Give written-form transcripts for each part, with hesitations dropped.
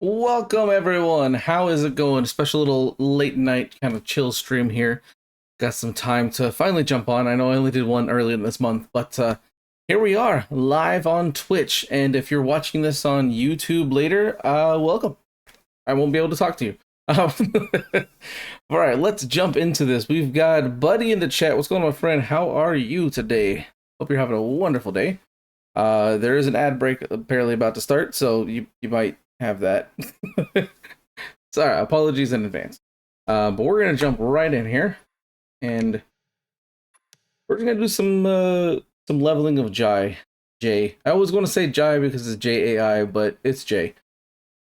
Welcome everyone. How is it going? Special little late night kind of chill stream here. Got some time to finally jump on. I know I only did one early in this month, but here we are live on Twitch. And if you're watching this on YouTube later, welcome. I won't be able to talk to you. All right, let's jump into this. We've got Buddy in the chat. What's going on, my friend? How are you today? Hope you're having a wonderful day. There is an ad break apparently about to start, so you might have that. Sorry, apologies in advance. But we're gonna jump right in here, and we're gonna do some leveling of J. I was going to say Jai because it's JAI, but it's J.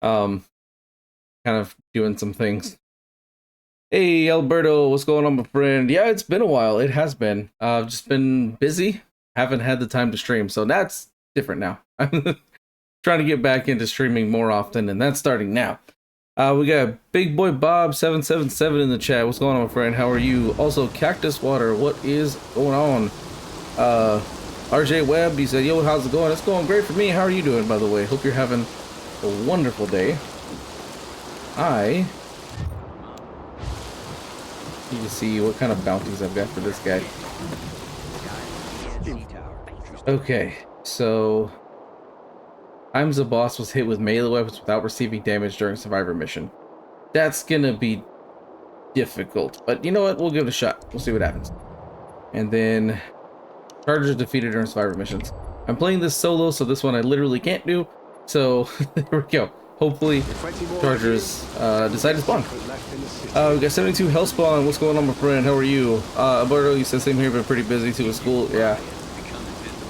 Kind of doing some things. Hey Alberto, what's going on, my friend? Yeah, it's been a while. It has been. I've just been busy. Haven't had the time to stream, so that's different now. I'm trying to get back into streaming more often, and that's starting now. We got Big Boy Bob 777 in the chat. What's going on, my friend? How are you? Also, Cactus Water, what is going on? RJ Webb, he said, yo, how's it going? It's going great for me. How are you doing, by the way? Hope you're having a wonderful day. I need to see what kind of bounties I've got for this guy. Okay, so Times the boss was hit with melee weapons without receiving damage during Survivor mission. That's gonna be difficult, but you know what? We'll give it a shot. We'll see what happens. And then Chargers defeated during Survivor missions. I'm playing this solo, so this one I literally can't do. So there we go. Hopefully Chargers decide to spawn. We got 72 health spawn. What's going on, my friend? How are you? Alberto, you said same here, but pretty busy too with school. Yeah.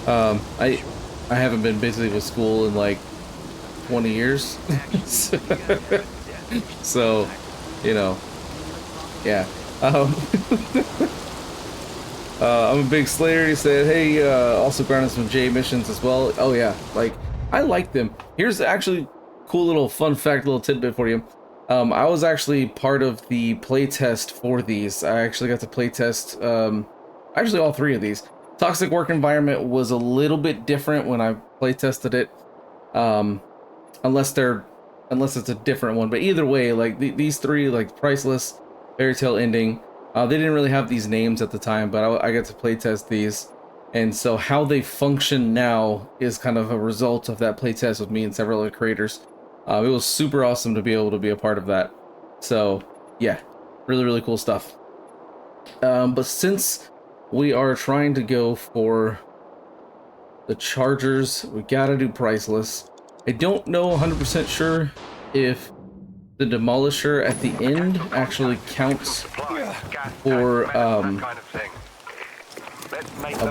I haven't been busy with school in like 20 years. So, you know, yeah. I'm a big Slayer. He said, hey, also grinding some J missions as well. Oh yeah, like I like them. Here's actually cool little fun fact, little tidbit for you. I was actually part of the playtest for these. I actually got to playtest actually all three of these. Toxic Work Environment was a little bit different when I playtested it, unless it's a different one. But either way, like these three, like Priceless, Fairy Tale Ending, they didn't really have these names at the time, but I got to playtest these, and so how they function now is kind of a result of that playtest with me and several other creators. It was super awesome to be able to be a part of that. So yeah, really cool stuff. But since we are trying to go for the Chargers, we gotta do Priceless. I don't know 100% sure if the Demolisher at the end actually counts for a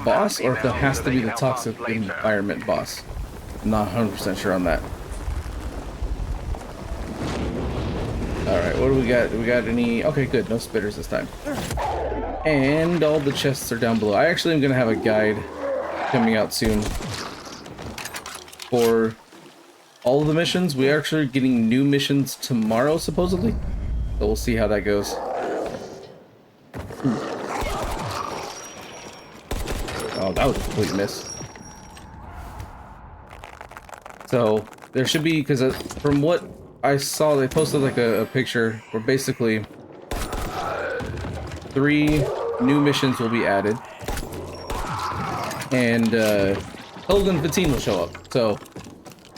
boss, or if it has to be the Toxic Environment boss. I'm not 100% sure on that. Alright, what do we got? Do we got any? Okay, good. No spitters this time. And all the chests are down below. I actually am going to have a guide coming out soon for all of the missions. We are actually getting new missions tomorrow, supposedly. So we'll see how that goes. Oh, that was a complete miss. So there should be, because from what I saw, they posted like a picture where basically 3 new missions will be added, and Hilden 15 will show up, so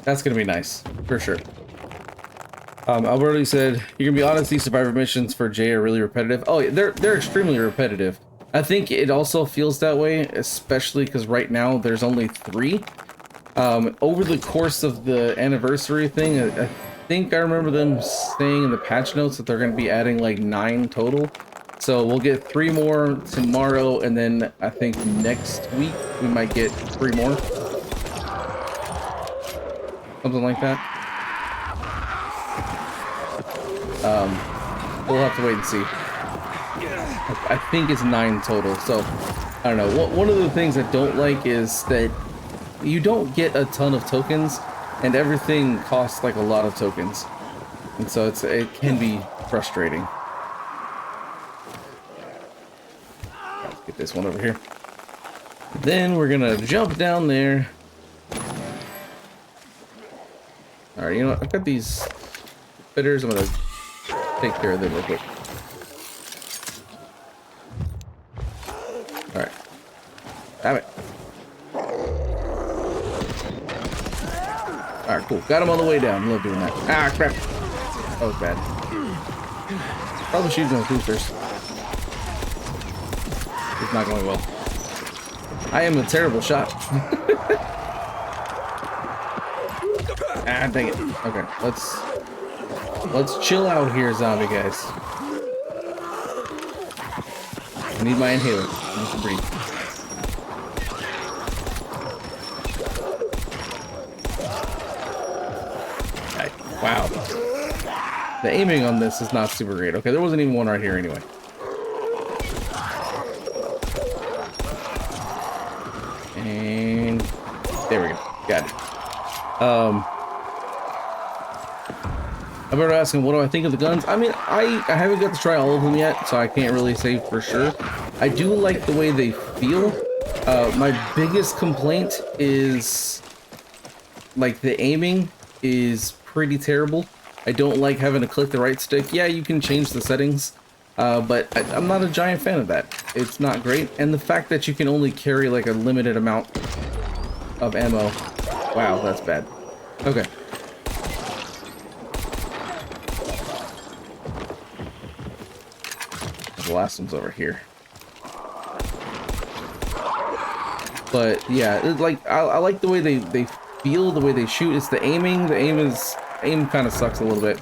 that's gonna be nice for sure. Alberto said, "You're gonna be honest, these Survivor missions for Jay are really repetitive." Oh, they're extremely repetitive. I think it also feels that way, especially because right now there's only 3. Over the course of the anniversary thing, I think I remember them saying in the patch notes that they're going to be adding like 9 total. So we'll get 3 more tomorrow, and then I think next week we might get 3 more. Something like that. We'll have to wait and see. I think it's 9 total, so I don't know. One of the things I don't like is that you don't get a ton of tokens, and everything costs like a lot of tokens, and so it can be frustrating. Let's get this one over here. Then we're gonna jump down there. All right, you know what? I've got these outfitters. I'm gonna take care of them real quick. All right. Damn it. All right, cool. Got him on the way down. Love doing that. Ah, crap. That was bad. Probably shooting those boosters. It's not going well. I am a terrible shot. Ah, dang it. Okay, let's chill out here, zombie guys. I need my inhaler. I need to breathe. Okay. Wow. The aiming on this is not super great. Okay, there wasn't even one right here anyway. And there we go. Got it. I'm already asking, what do I think of the guns? I mean, I haven't got to try all of them yet, so I can't really say for sure. I do like the way they feel. My biggest complaint is, like, the aiming is pretty terrible. I don't like having to click the right stick. Yeah, you can change the settings, but I'm not a giant fan of that. It's not great. And the fact that you can only carry, like, a limited amount of ammo. Wow, that's bad. Okay. The last one's over here. But yeah, it's like I like the way they feel, the way they shoot. It's the aiming. The aim kind of sucks a little bit.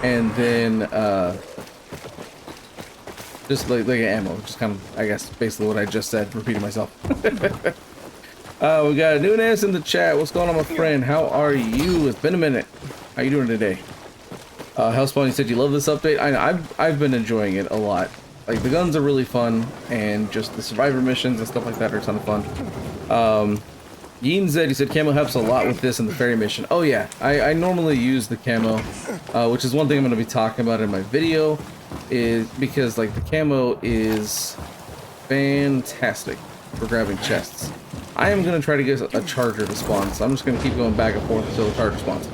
And then just like ammo, just kind of, I guess, basically what I just said, repeating myself. We got Nunes in the chat. What's going on, my friend? How are you? It's been a minute. How you doing today? Hellspawn, you said you love this update. I've been enjoying it a lot. Like, the guns are really fun, and just the survivor missions and stuff like that are a ton of fun. Yeen said, he said camo helps a lot with this and the ferry mission. Oh yeah, I normally use the camo, which is one thing I'm going to be talking about in my video, is because, like, the camo is fantastic for grabbing chests. I am going to try to get a charger to spawn, so I'm just going to keep going back and forth until the charger spawns.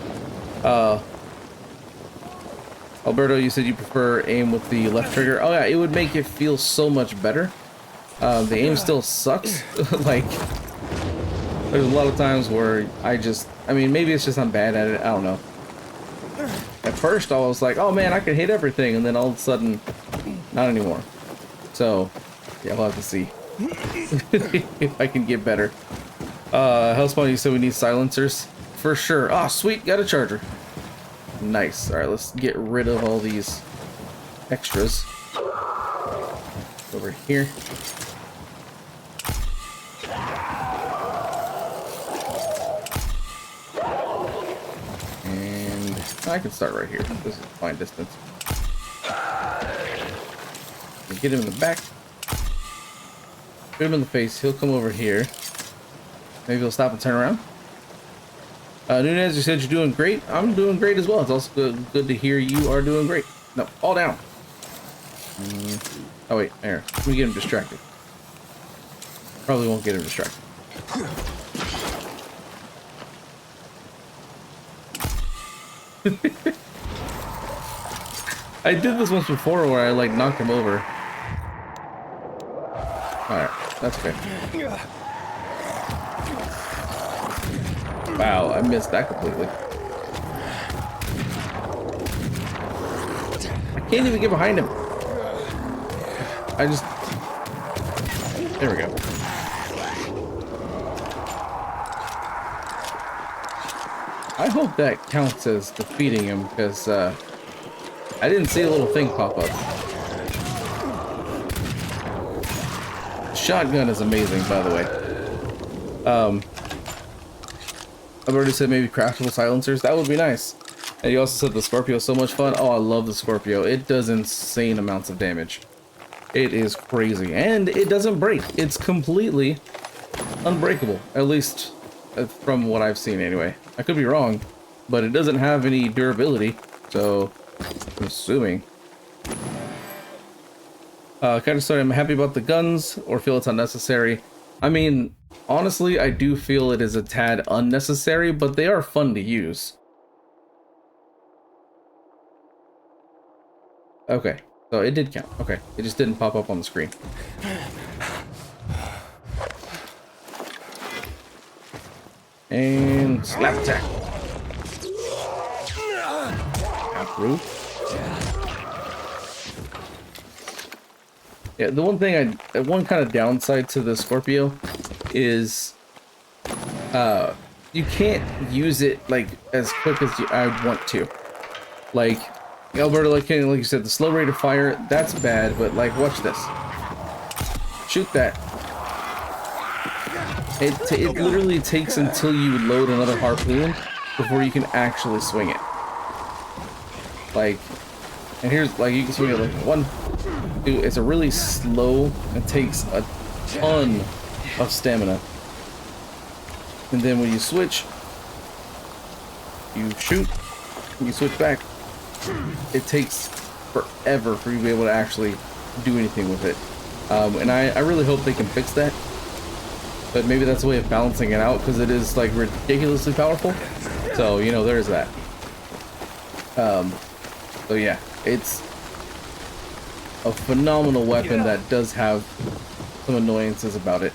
Alberto, you said you prefer aim with the left trigger. Oh yeah, it would make it feel so much better. The aim still sucks. Like, there's a lot of times where I mean, maybe it's just I'm bad at it. I don't know. At first, I was like, oh man, I can hit everything, and then all of a sudden, not anymore. So, yeah, we'll have to see if I can get better. Hellspawn, you said we need silencers for sure. Oh, sweet, got a charger. Nice. All right, let's get rid of all these extras over here. And I can start right here. This is fine distance. Get him in the back. Shoot him in the face. He'll come over here. Maybe he'll stop and turn around. Nunez, you said you're doing great. I'm doing great as well. It's also good to hear you are doing great. No, fall down. Oh wait, there. Let me get him distracted. Probably won't get him distracted. I did this once before where I like knocked him over. Alright, that's okay. Wow, I missed that completely. I can't even get behind him. I just... There we go. I hope that counts as defeating him, because I didn't see a little thing pop up. Shotgun is amazing, by the way. I've already said maybe craftable silencers. That would be nice. And you also said the Scorpio is so much fun. Oh, I love the Scorpio. It does insane amounts of damage. It is crazy. And it doesn't break. It's completely unbreakable. At least from what I've seen anyway. I could be wrong, but it doesn't have any durability. So, I'm assuming. Kind of sorry, I'm happy about the guns or feel it's unnecessary. I mean, Honestly, I do feel it is a tad unnecessary, but they are fun to use. Okay, so it did count. Okay, it just didn't pop up on the screen. And slap attack. Approved. Yeah, the one thing one kind of downside to the Scorpio is you can't use it like as quick as I want to. Like Alberta, like you said, the slow rate of fire, that's bad, but like watch this. Shoot that. It literally takes until you load another harpoon before you can actually swing it. Like, and here's like you can swing it like 1, 2. It's a really slow. It takes a ton of stamina. And then when you switch, you shoot, and you switch back. It takes forever for you to be able to actually do anything with it. And I really hope they can fix that. But maybe that's a way of balancing it out, because it is like ridiculously powerful. So, you know, there's that. So yeah, it's a phenomenal weapon that does have some annoyances about it.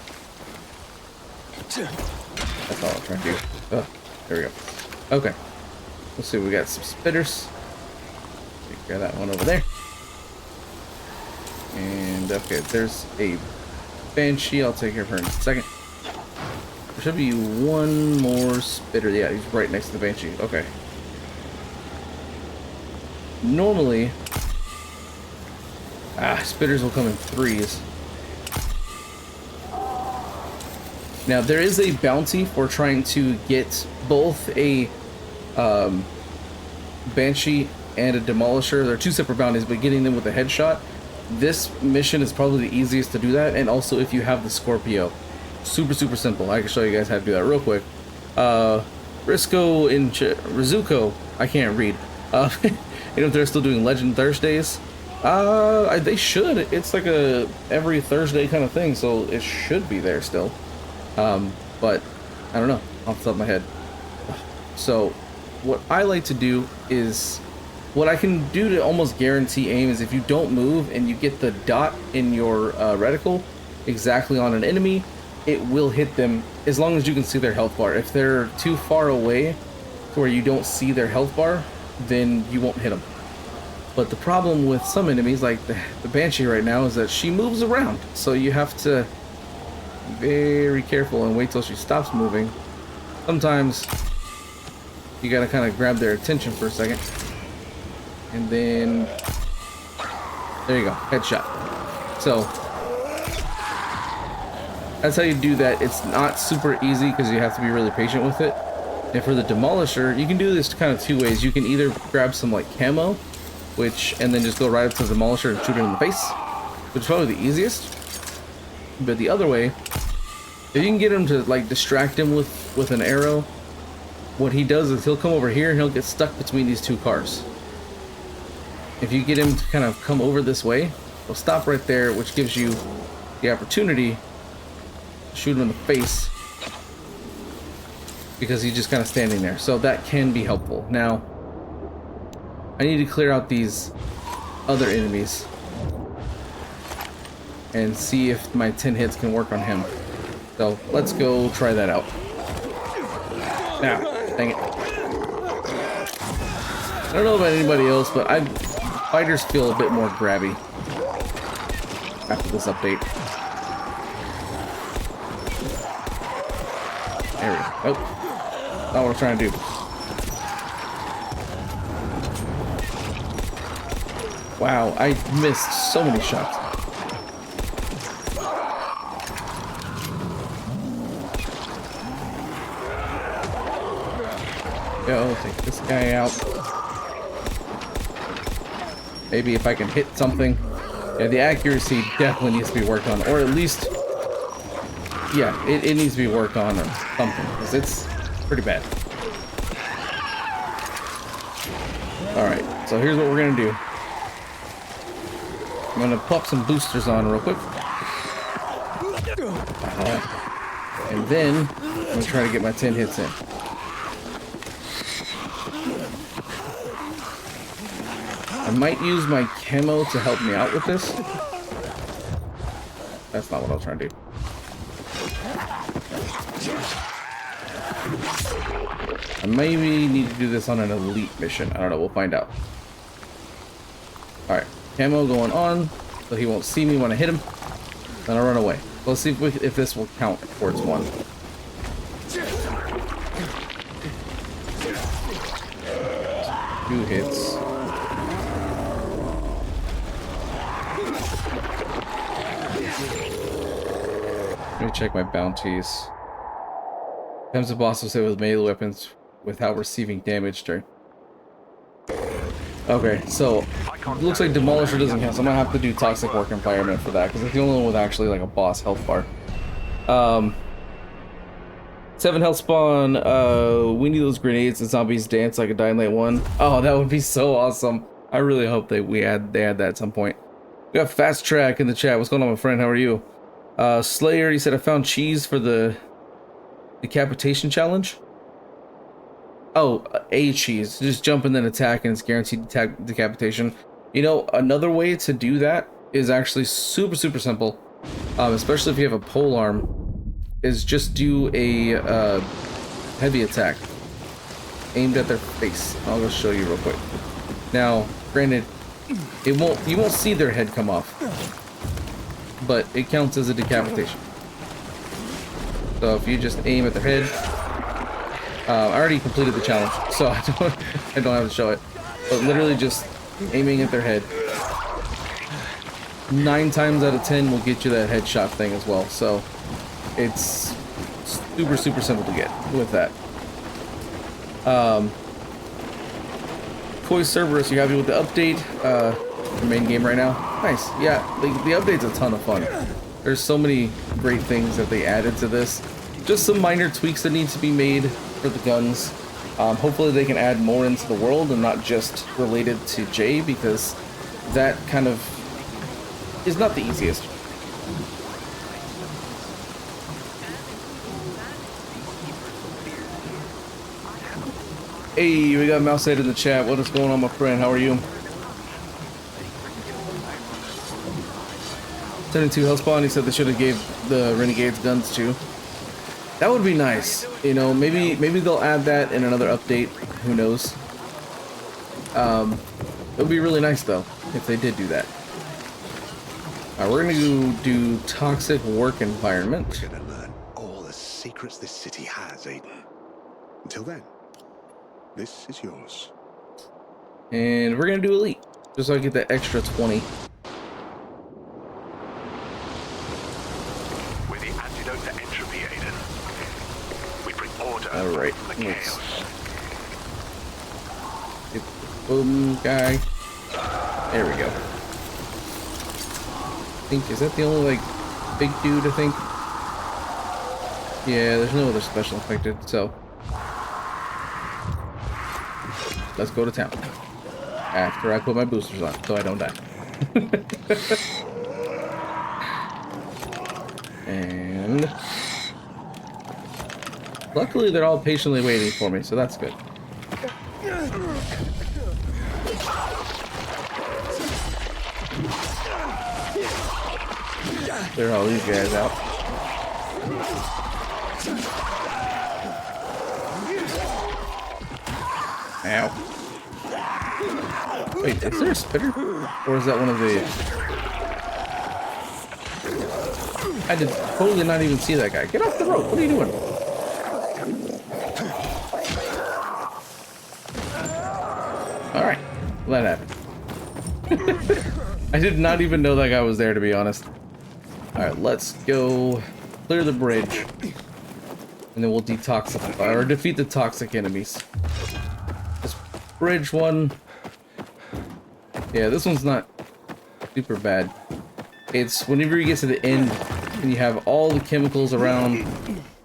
That's all I'm trying to do. Oh, there we go. Okay. Let's see, we got some spitters. Grab that one over there. And okay, there's a banshee. I'll take care of her in a second. There should be one more spitter. Yeah, he's right next to the banshee. Okay. Normally, spitters will come in 3s. Now there is a bounty for trying to get both a banshee and a demolisher. They're 2 separate bounties, but getting them with a headshot, this mission is probably the easiest to do that. And also if you have the Scorpio, super simple. I can show you guys how to do that real quick. Rizuko, I can't read. You know if they're still doing Legend Thursdays? They should. It's like a every Thursday kind of thing, so it should be there still. But I don't know off the top of my head. So what I like to do is, what I can do to almost guarantee aim is if you don't move and you get the dot in your reticle exactly on an enemy, it will hit them as long as you can see their health bar. If they're too far away to where you don't see their health bar, then you won't hit them. But the problem with some enemies, like the Banshee right now, is that she moves around. So you have to be very careful and wait till she stops moving. Sometimes you gotta kind of grab their attention for a second. And then, there you go, headshot. So, that's how you do that. It's not super easy because you have to be really patient with it. And for the Demolisher, you can do this kind of 2 ways. You can either grab some like camo, and then just go right up to the Demolisher and shoot it in the face, which is probably the easiest. But the other way, if you can get him to like distract him with an arrow, what he does is he'll come over here and he'll get stuck between these 2 cars. If you get him to kind of come over this way, he'll stop right there, which gives you the opportunity to shoot him in the face because he's just kind of standing there. So that can be helpful. Now, I need to clear out these other enemies and see if my 10 hits can work on him. So let's go try that out. Now, dang it. I don't know about anybody else, but fighters feel a bit more grabby after this update. There we go. Oh, not what I was trying to do. Wow, I missed so many shots. Go, take this guy out. Maybe if I can hit something. Yeah, the accuracy definitely needs to be worked on, or at least, yeah, it needs to be worked on or something, because it's pretty bad. Alright, so here's what we're gonna do. I'm gonna pop some boosters on real quick. And then I'm gonna try to get my 10 hits in. I might use my camo to help me out with this. That's not what I was trying to do. I maybe need to do this on an elite mission. I don't know. We'll find out. Alright. Camo going on, so he won't see me when I hit him. Then I'll run away. Let's see if this will count towards one. 2 hits. Let me check my bounties. Sometimes the boss will say with melee weapons without receiving damage during. Okay, so it looks like Demolisher doesn't count, so I'm gonna have to do Toxic Work Environment for that, because it's the only one with actually like a boss health bar. 7 health spawn. We need those grenades and zombies dance like a Dying Light 1. Oh, that would be so awesome. I really hope they add that at some point. We got Fast Track in the chat. What's going on, my friend? How are you? Slayer, he said I found cheese for the decapitation challenge. Oh, a cheese. Just jump and then attack, and it's guaranteed decapitation. You know, another way to do that is actually super simple, especially if you have a pole arm, is just do a heavy attack aimed at their face. I'll just show you real quick. Now, granted, you won't see their head come off, but it counts as a decapitation. So if you just aim at their head, I already completed the challenge, so I don't have to show it. But literally just aiming at their head. 9 times out of 10 will get you that headshot thing as well. So it's super simple to get with that. Toy Cerberus, you happy with the update? The main game right now? Nice. Yeah, the update's a ton of fun. There's so many great things that they added to this. Just some minor tweaks that need to be made for the guns. Hopefully they can add more into the world and not just related to Jay, because that kind of is not the easiest. Hey, we got Mousehead in the chat. What is going on, my friend? How are you? 72 health spawn. He said they should have gave the Renegades guns too. That would be nice. You know, maybe they'll add that in another update. Who knows? It would be really nice though if they did do that. Alright, we're gonna do Toxic Work Environment. We're gonna learn all the secrets this city has, Aiden. Until then, this is yours. And we're gonna do Elite, just so I get that extra 20. We're the antidote to entropy, Aiden. We bring order Alright, from the chaos. Get the boom guy. There we go. I think, is that the only, like, big dude, I think? Yeah, there's no other special affected, so let's go to town. After I put my boosters on, so I don't die. And luckily they're all patiently waiting for me, so that's good. Clear all these guys out. Ow. Wait, is there a spitter? Or is that one of the... I did totally not even see that guy. Get off the rope. What are you doing? Alright. Well, that happened. I did not even know that guy was there, to be honest. Alright, let's go clear the bridge. And then we'll detoxify, or defeat the toxic enemies. This bridge one... Yeah, this one's not super bad. It's whenever you get to the end and you have all the chemicals around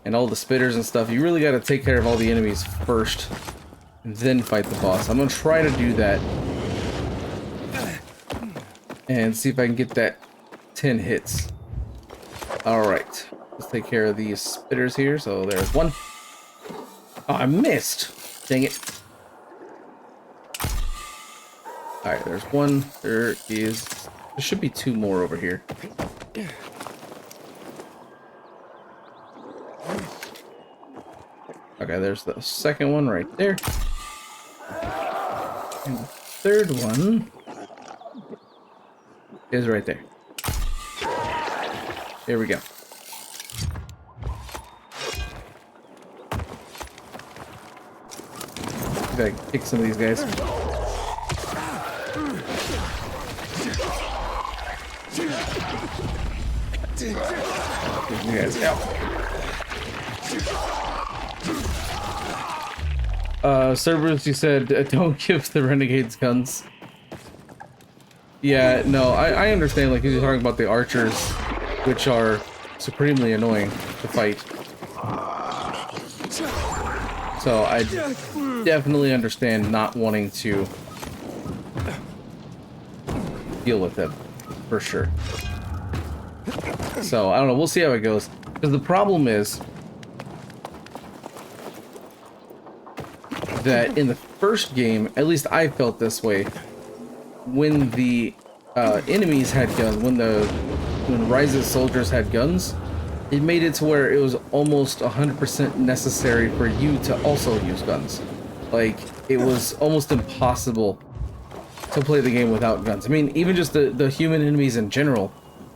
and all the spitters and stuff, you really got to take care of all the enemies first and then fight the boss. I'm going to try to do that and see if I can get that 10 hits. Alright. Let's take care of these spitters here. So there's one. Oh, I missed. Dang it. Alright, there's one. There should be two more over here. Okay, there's the second one right there. And the third one is right there. Here we go. Gotta kick some of these guys. Get you guys out. Cerberus, you said, don't give the renegades guns. Yeah, no, I understand, like, you're talking about the archers, which are supremely annoying to fight. So I definitely understand not wanting to deal with them, for sure. So, I don't know, we'll see how it goes. Because the problem is that in the first game, at least I felt this way, when the enemies had guns, when Rise's soldiers had guns, it made it to where it was almost 100% necessary for you to also use guns. Like, it was almost impossible to play the game without guns. I mean, even just the human enemies in general,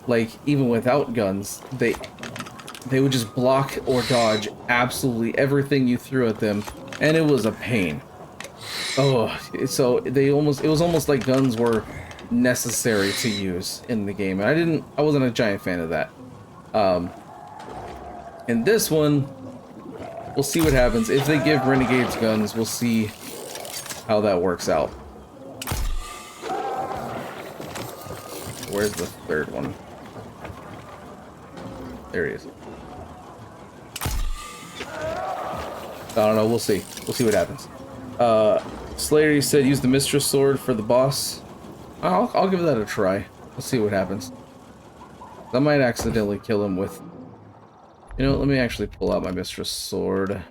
like, even without guns, they would just block or dodge absolutely everything you threw at them, and it was a pain. Oh, so it was almost like guns were necessary to use in the game, and I wasn't a giant fan of that. In this one, we'll see what happens. If they give renegades guns, we'll see how that works out. Where's the third one? There he is. I don't know, we'll see. We'll see what happens. Slayer, you said use the Mistress Sword for the boss. I'll give that a try. We'll see what happens. I might accidentally kill him with... You know, let me actually pull out my Mistress Sword.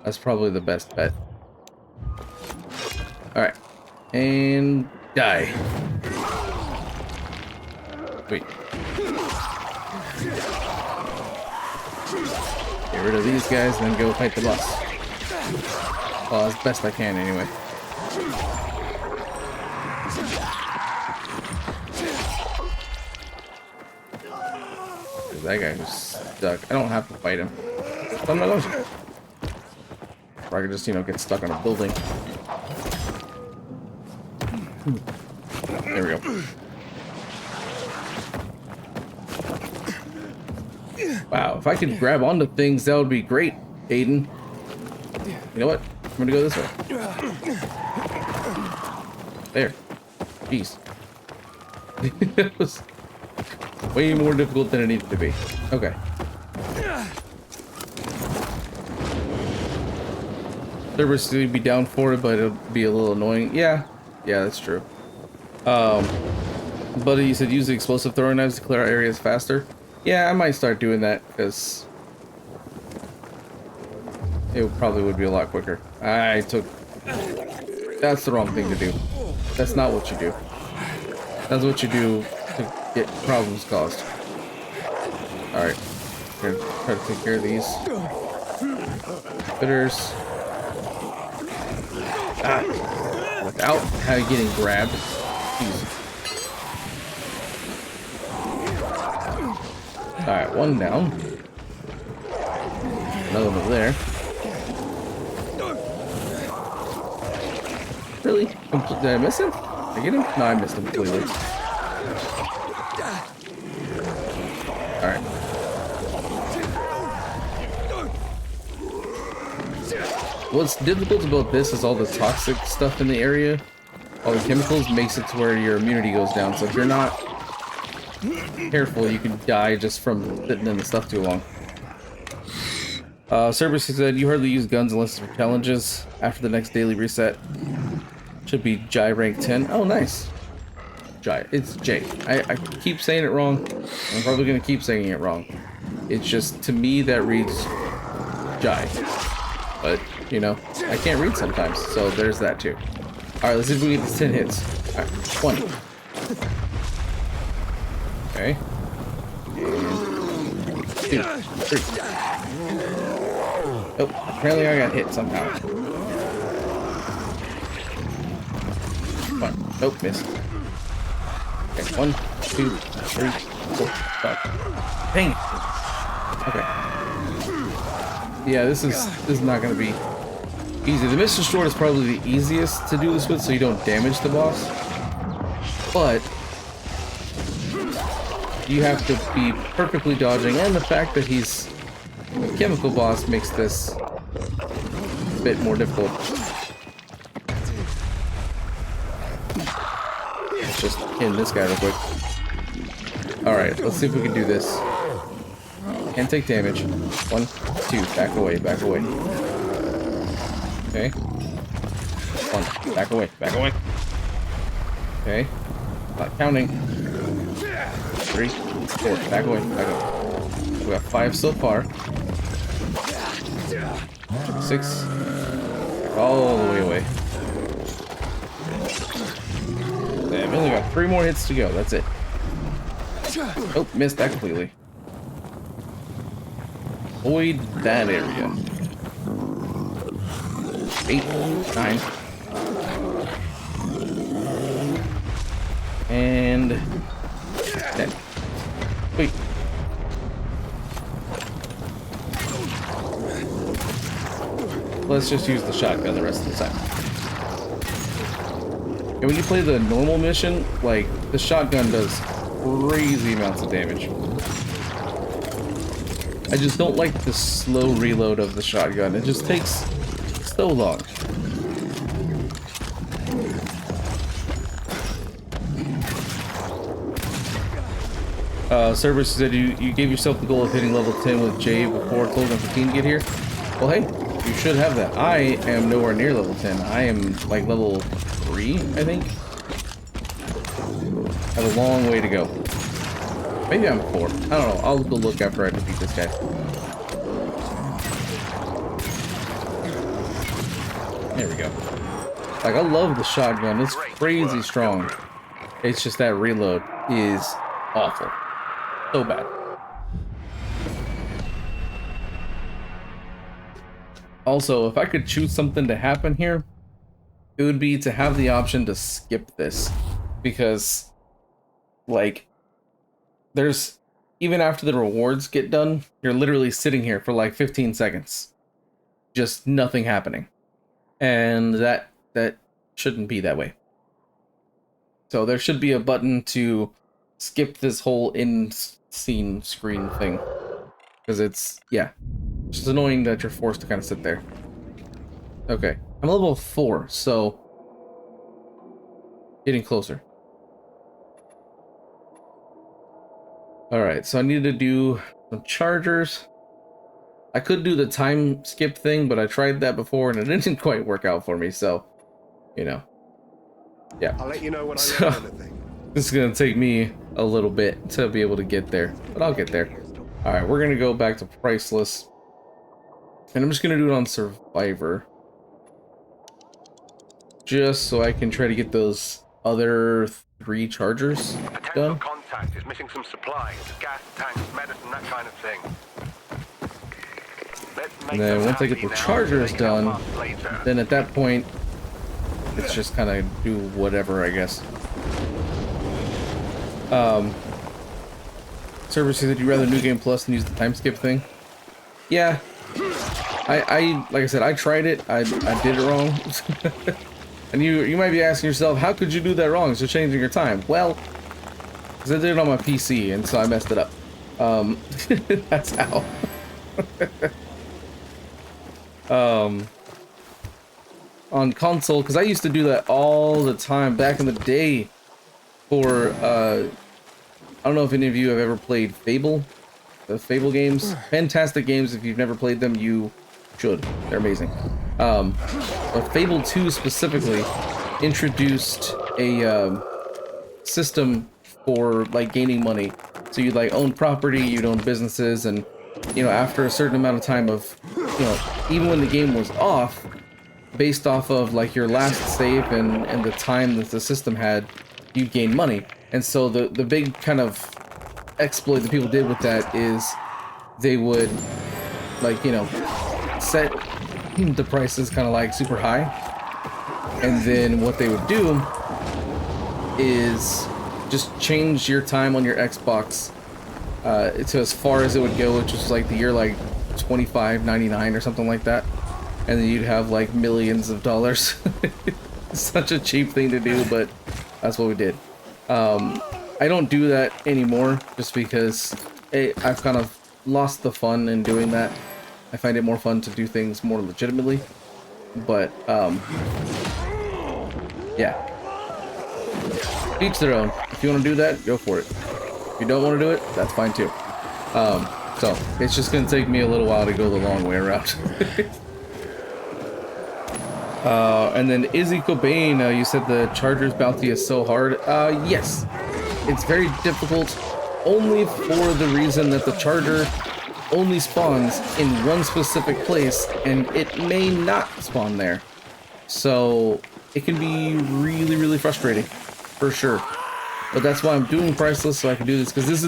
That's probably the best bet. Alright. And... die. Wait. Get rid of these guys and then go fight the boss. Well, as best I can anyway. That guy who's stuck. I don't have to fight him. So I'm not going to. Or I could just, you know, get stuck on a building. There we go. Wow, if I could grab onto things, that would be great, Aiden. You know what? I'm gonna go this way. There. Jeez. It was way more difficult than it needed to be. Okay. Cerberus would be down for it, but it'll be a little annoying. Yeah, that's true. Buddy, you said use the explosive throwing knives to clear out areas faster. Yeah, I might start doing that because it probably would be a lot quicker. That's the wrong thing to do. That's not what you do. That's what you do to get problems caused. Alright. Gonna try to take care of these. Bitters. Without getting grabbed. Jeez. Alright, one down. Another one over there. Really? Did I miss him? Did I get him? No, I missed him completely. Alright. What's difficult about this is all the toxic stuff in the area. All the chemicals makes it to where your immunity goes down. So if you're not careful, you can die just from sitting in the stuff too long. Cerberus said, you hardly use guns unless it's for challenges. After the next daily reset. Should be Jai rank 10. Oh, nice. Jai. It's Jay. I keep saying it wrong. I'm probably gonna keep saying it wrong. It's just, to me, that reads Jai. But, you know, I can't read sometimes, so there's that too. Alright, let's see if we get these 10 hits. Alright, 20. Okay. And 2, 3. Oh, apparently I got hit somehow. Come on. Nope, missed. Okay, 1, 2, 3, 4, 5. Dang it. Okay. Yeah, this is not gonna be easy. The Mr. Sword is probably the easiest to do this with, so you don't damage the boss. But you have to be perfectly dodging, and the fact that he's a chemical boss makes this a bit more difficult. Let's just hit this guy real quick. Alright, let's see if we can do this. Can't take damage. 1, 2, back away, back away. Okay. 1, back away, back away. Okay. Not counting. 3, 4, back away, back away. We got 5 so far. 6. All the way away. Damn, we only got 3 more hits to go. That's it. Oh, missed that completely. Avoid that area. 8, 9. And 10. Wait. Let's just use the shotgun the rest of the time. And when you play the normal mission, like, the shotgun does crazy amounts of damage. I just don't like the slow reload of the shotgun. It just takes so long. Cerberus said you gave yourself the goal of hitting level 10 with Jay before 12 and 15 get here. Well, hey, you should have that. I am nowhere near level 10. I am like level 3, I think. I have a long way to go. Maybe I'm 4. I don't know. I'll go look after I defeat this guy. There we go. Like, I love the shotgun. It's crazy strong. It's just that reload is awful. So bad. Also, if I could choose something to happen here, it would be to have the option to skip this. Because, like, there's, even after the rewards get done, you're literally sitting here for like 15 seconds. Just nothing happening. And that shouldn't be that way. So there should be a button to skip this whole in-scene screen thing. Because it's, yeah. It's just annoying that you're forced to kind of sit there. Okay. I'm level 4, so getting closer. Alright, so I need to do some chargers. I could do the time skip thing, but I tried that before and it didn't quite work out for me, so, you know. Yeah. I'll let you know when I learn anything. This is going to take me a little bit to be able to get there, but I'll get there. Alright, we're going to go back to Priceless. And I'm just going to do it on Survivor. Just so I can try to get those other 3 chargers done. Contact is missing some supplies, gas tanks, medicine, that kind of thing. And then once I get the chargers done, then at that point, it's just kind of do whatever, I guess. Server says that you'd rather New Game Plus than use the time skip thing. Yeah. I like I said, I tried it. I did it wrong. And you might be asking yourself, how could you do that wrong? It's just changing your time. Well, because I did it on my PC, and so I messed it up. That's how. On console, because I used to do that all the time back in the day for, I don't know if any of you have ever played Fable, the Fable games. Fantastic games. If you've never played them, you should. They're amazing. But Fable 2 specifically introduced a system for like gaining money. So you'd like own property, you'd own businesses, and you know, after a certain amount of time of, you know, even when the game was off, based off of like your last save and the time that the system had, you'd gain money. And so the big kind of exploit that people did with that is they would like, you know, set the prices kind of like super high, and then what they would do is just change your time on your Xbox to as far as it would go, which was like the year like 25.99 or something like that, and then you'd have like millions of dollars. Such a cheap thing to do, but that's what we did. I don't do that anymore just because I've kind of lost the fun in doing that. I find it more fun to do things more legitimately, but yeah, each their own. If you want to do that, go for it. If you don't want to do it, that's fine too. So it's just gonna take me a little while to go the long way around. And then Izzy Cobain, you said the Charger's bounty is so hard. Yes, it's very difficult, only for the reason that the Charger only spawns in one specific place, and it may not spawn there. So it can be really, really frustrating, for sure. But that's why I'm doing Priceless, so I can do this, because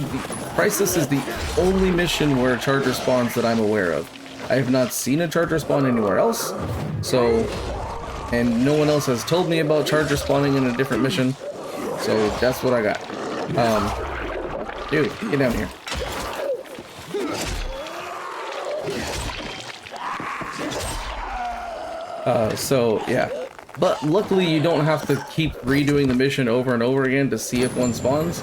Priceless is the only mission where a Charger spawns that I'm aware of. I have not seen a Charger spawn anywhere else, so, and no one else has told me about Charger spawning in a different mission, so that's what I got. Dude, get down here. So yeah, but luckily you don't have to keep redoing the mission over and over again to see if one spawns.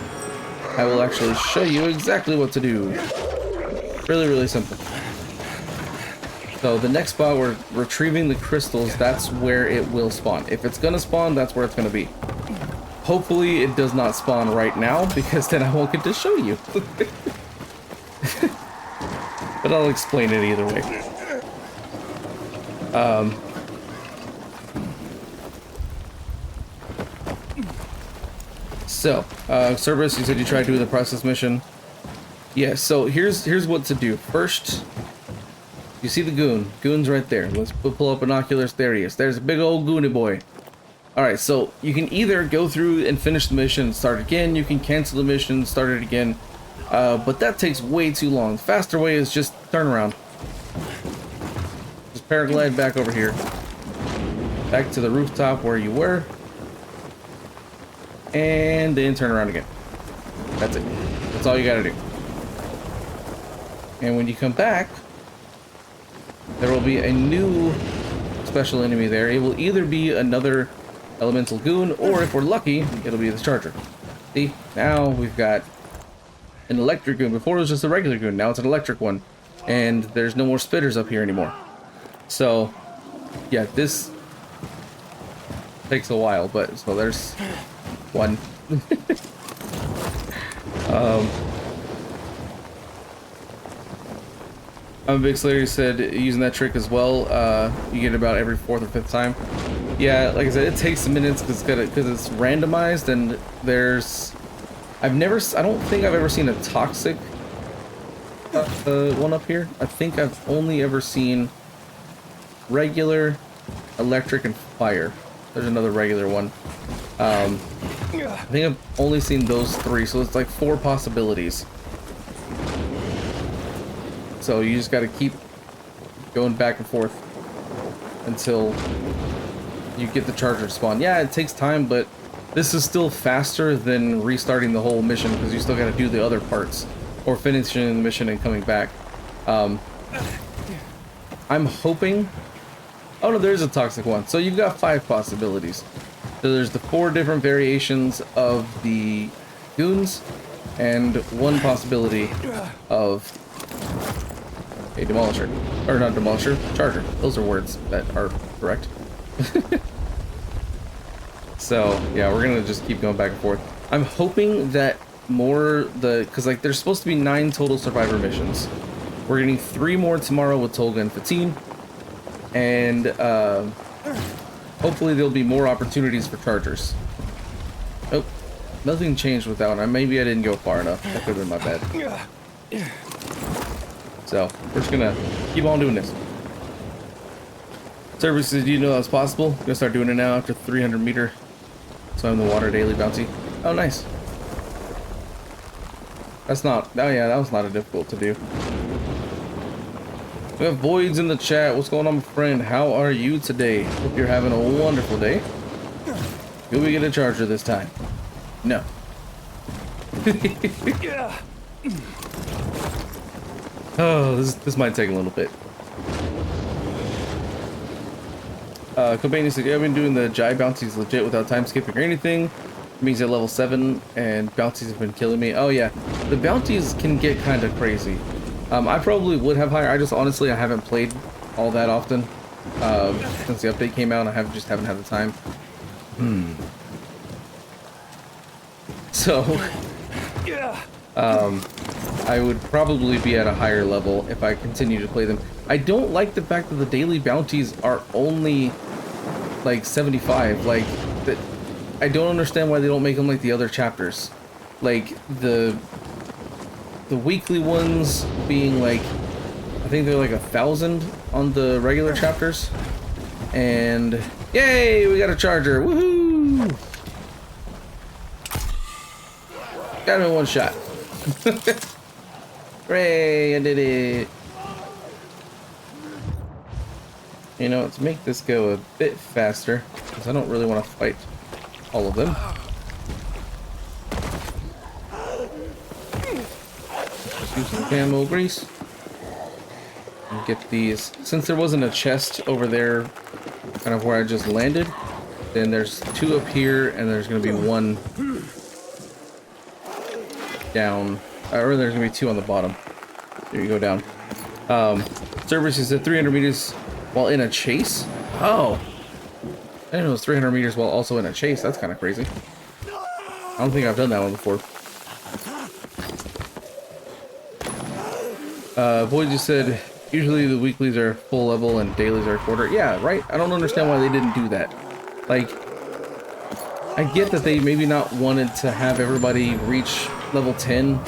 I will actually show you exactly what to do. Really, really simple. So the next spot we're retrieving the crystals, that's where it will spawn. If it's gonna spawn, that's where it's gonna be. Hopefully it does not spawn right now, because then I won't get to show you. But I'll explain it either way. So, Cerberus, you said you tried to do the process mission. Yeah, so here's what to do. First, you see the goon. Goon's right there. Let's pull up binoculars. There he is. There's a big old goony boy. Alright, so you can either go through and finish the mission and start again. You can cancel the mission, start it again. But that takes way too long. The faster way is just turn around. Just paraglide back over here. Back to the rooftop where you were. And then turn around again. That's it. That's all you gotta do. And when you come back, there will be a new special enemy there. It will either be another elemental goon, or if we're lucky, it'll be the Charger. See, now we've got an electric goon. Before it was just a regular goon, now it's an electric one. And there's no more spitters up here anymore. So, yeah, this takes a while, but so there's one. I'm a big Slayer said using that trick as well, you get about every 4th or 5th time. Yeah, like I said, it takes minutes because it's randomized, and there's I don't think I've ever seen a toxic one up here. I think I've only ever seen regular, electric, and fire. There's another regular one. I think I've only seen those 3, so it's like 4 possibilities. So you just got to keep going back and forth until you get the Charger to spawn. Yeah, it takes time, but this is still faster than restarting the whole mission, because you still got to do the other parts or finishing the mission and coming back. I'm hoping. Oh no, there's a toxic one. So you've got 5 possibilities. So there's the 4 different variations of the goons, and 1 possibility of a demolisher. Or not demolisher, Charger. Those are words that are correct. So yeah, we're gonna just keep going back and forth. I'm hoping that because like there's supposed to be 9 total survivor missions. We're getting 3 more tomorrow with Tolga and Fatine, and hopefully there'll be more opportunities for Chargers. Oh, Nothing changed with that one. Maybe I didn't go far enough. That could have been my bad. So, we're just gonna keep on doing this. Services, do you know that's possible? I'm gonna start doing it now after 300 meter. So I'm in the water daily bounty. Oh, nice. That's not, oh yeah, that was not a difficult to do. We have Voids in the chat. What's going on, my friend? How are you today? Hope you're having a wonderful day. Will we get a charger this time? No. Oh, this might take a little bit. Cobain said, yeah, I've been doing the Jai bounties legit without time skipping or anything. It means at level 7 and bounties have been killing me. Oh yeah, the bounties can get kind of crazy. I probably would have higher. I just honestly I haven't played all that often since the update came out. I just haven't had the time. So I would probably be at a higher level if I continue to play them. I don't like the fact that the daily bounties are only like 75. Like that, I don't understand why they don't make them like the other chapters. Like the weekly ones being like, I think they're like 1,000 on the regular chapters. And yay, we got a charger! Woohoo! Got him in one shot. Hooray! I did it. You know, to make this go a bit faster, because I don't really want to fight all of them. Use some camo grease and get these. Since there wasn't a chest over there, kind of where I just landed, then there's 2 up here, and there's going to be 1 down, or there's going to be 2 on the bottom. There you go down. Cerberus is at 300 meters while in a chase. Oh, I didn't know it was 300 meters while also in a chase. That's kind of crazy. I don't think I've done that one before. Boyd just said, usually the weeklies are full level and dailies are quarter. Yeah, right? I don't understand why they didn't do that. Like, I get that they maybe not wanted to have everybody reach level 10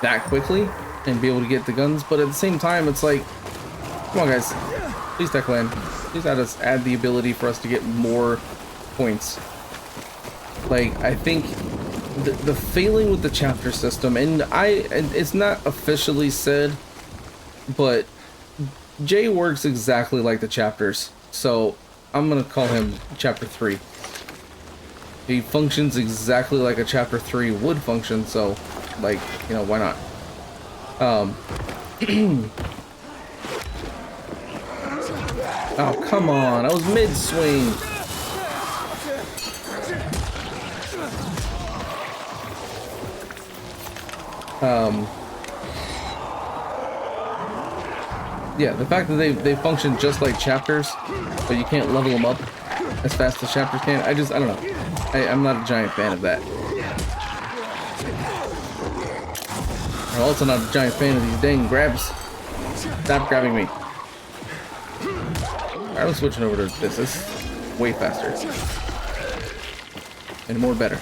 that quickly and be able to get the guns, but at the same time, it's like, come on guys, please tech land. Please add the ability for us to get more points. Like, I think the failing with the chapter system, and it's not officially said, but Jay works exactly like the chapters, so I'm gonna call him chapter 3. He functions exactly like a chapter 3 would function, so like, you know, why not? Oh, come on, I was mid-swing. Yeah, the fact that they function just like chapters, but you can't level them up as fast as chapters can, I don't know. I'm not a giant fan of that. I'm also not a giant fan of these dang grabs. Stop grabbing me. Alright, I'm switching over to this. This is way faster. And more better.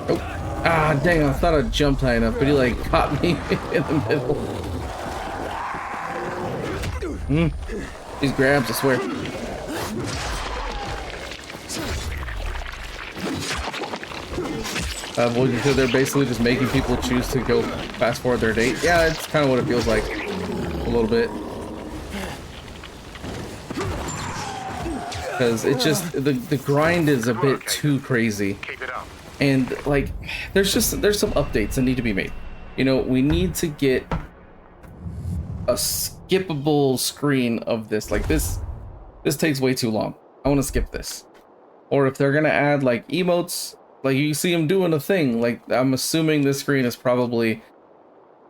Oh. Ah, dang, I thought I jumped high enough, but he like caught me in the middle. These grabs, I swear. So they're basically just making people choose to go fast forward their date. Yeah, it's kind of what it feels like. A little bit. Because it just, the grind is a bit too crazy. And like, there's some updates that need to be made. You know, we need to get a skippable screen of this. Like this takes way too long. I want to skip this. Or if they're gonna add like emotes, like you see them doing a thing, like I'm assuming this screen is probably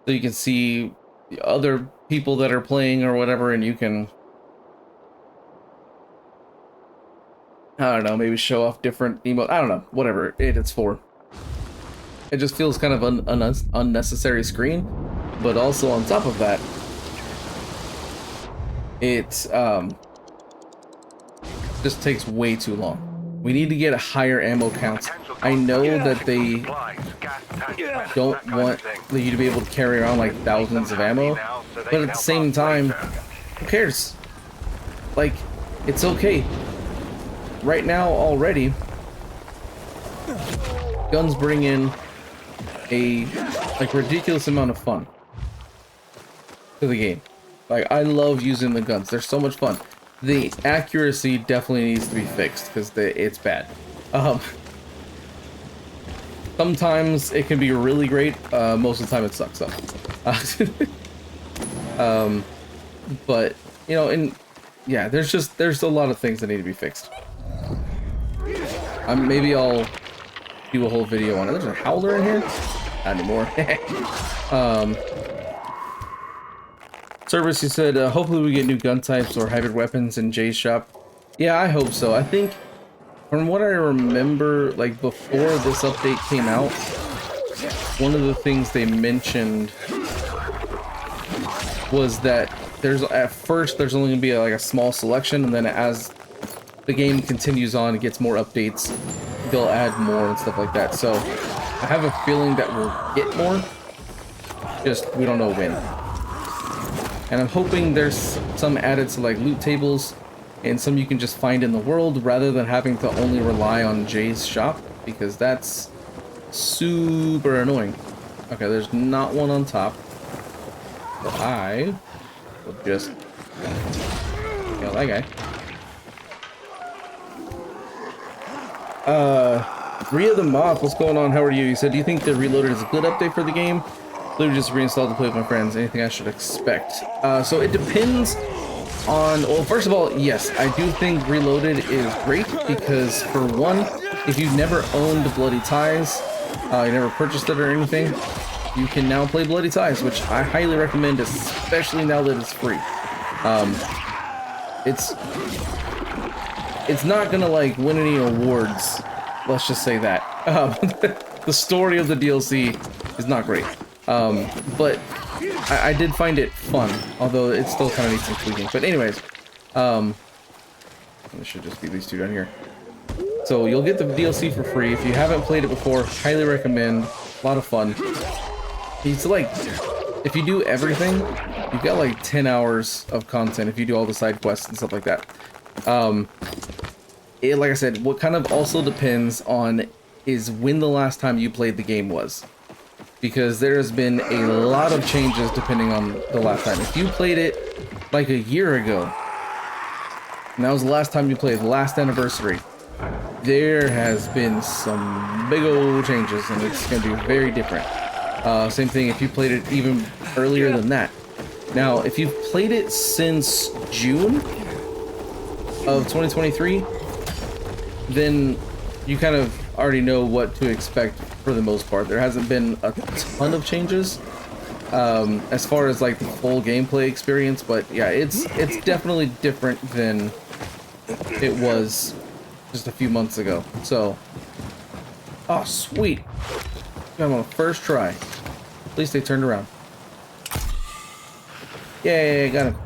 so you can see other people that are playing or whatever, and you can, I don't know, maybe show off different emotes. I don't know, whatever it's for. It just feels kind of an unnecessary screen, but also on top of that, it's just takes way too long. We need to get higher ammo counts. I know that they don't want you to be able to carry around like thousands of ammo, but at the same time, who cares? Like, it's okay. Right now, already, guns bring in a like ridiculous amount of fun to the game. Like, I love using the guns. They're so much fun. The accuracy definitely needs to be fixed because it's bad. Sometimes it can be really great. Most of the time it sucks though. But you know, yeah, there's a lot of things that need to be fixed. Maybe I'll do a whole video on it. There's a howler in here. Not anymore. Service, you said, hopefully we get new gun types or hybrid weapons in Jay's shop. Yeah, I hope so. I think, from what I remember, like, before this update came out, one of the things they mentioned was that at first there's only going to be like a small selection, and then as the game continues on, it gets more updates, they'll add more and stuff like that. So, I have a feeling that we'll get more, just we don't know when. And I'm hoping there's some added to like loot tables and some you can just find in the world rather than having to only rely on Jay's shop, because that's super annoying. Okay, there's not one on top. So I will just kill that guy. Rhea the Moth, what's going on? How are you? You said, do you think the Reloaded is a good update for the game? Literally just reinstalled to play with my friends. Anything I should expect? So it depends on, well, first of all, yes, I do think Reloaded is great because, for one, if you've never owned Bloody Ties, you never purchased it or anything, you can now play Bloody Ties, which I highly recommend, especially now that it's free. It's not gonna like win any awards, let's just say that. The story of the DLC is not great. But I did find it fun, although it still kind of needs some tweaking. But anyways, it should just be these two down here. So you'll get the DLC for free. If you haven't played it before, highly recommend. A lot of fun. It's like, if you do everything, you've got like 10 hours of content if you do all the side quests and stuff like that. Like I said, what kind of also depends on is when the last time you played the game was. Because there has been a lot of changes depending on the last time. If you played it like a year ago, and that was the last time you played, the last anniversary, there has been some big old changes, and it's going to be very different. Same thing if you played it even earlier than that. Now, if you've played it since June of 2023, then you kind of already know what to expect for the most part. There hasn't been a ton of changes as far as like the full gameplay experience, but yeah, it's definitely different than it was just a few months ago. So, oh sweet, got him on first try. At least they turned around. Yay, got him.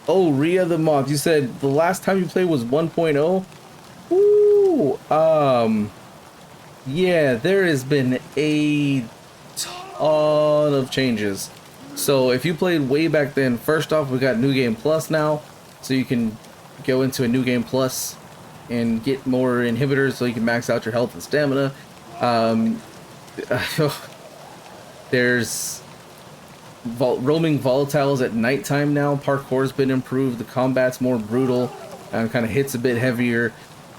Oh, Rhea the Moth, you said the last time you played was 1.0? Ooh, yeah, there has been a ton of changes. So if you played way back then, first off, we got New Game Plus now, so you can go into a New Game Plus and get more inhibitors so you can max out your health and stamina. There's roaming volatiles at nighttime now. Parkour's been improved. The combat's more brutal and kind of hits a bit heavier.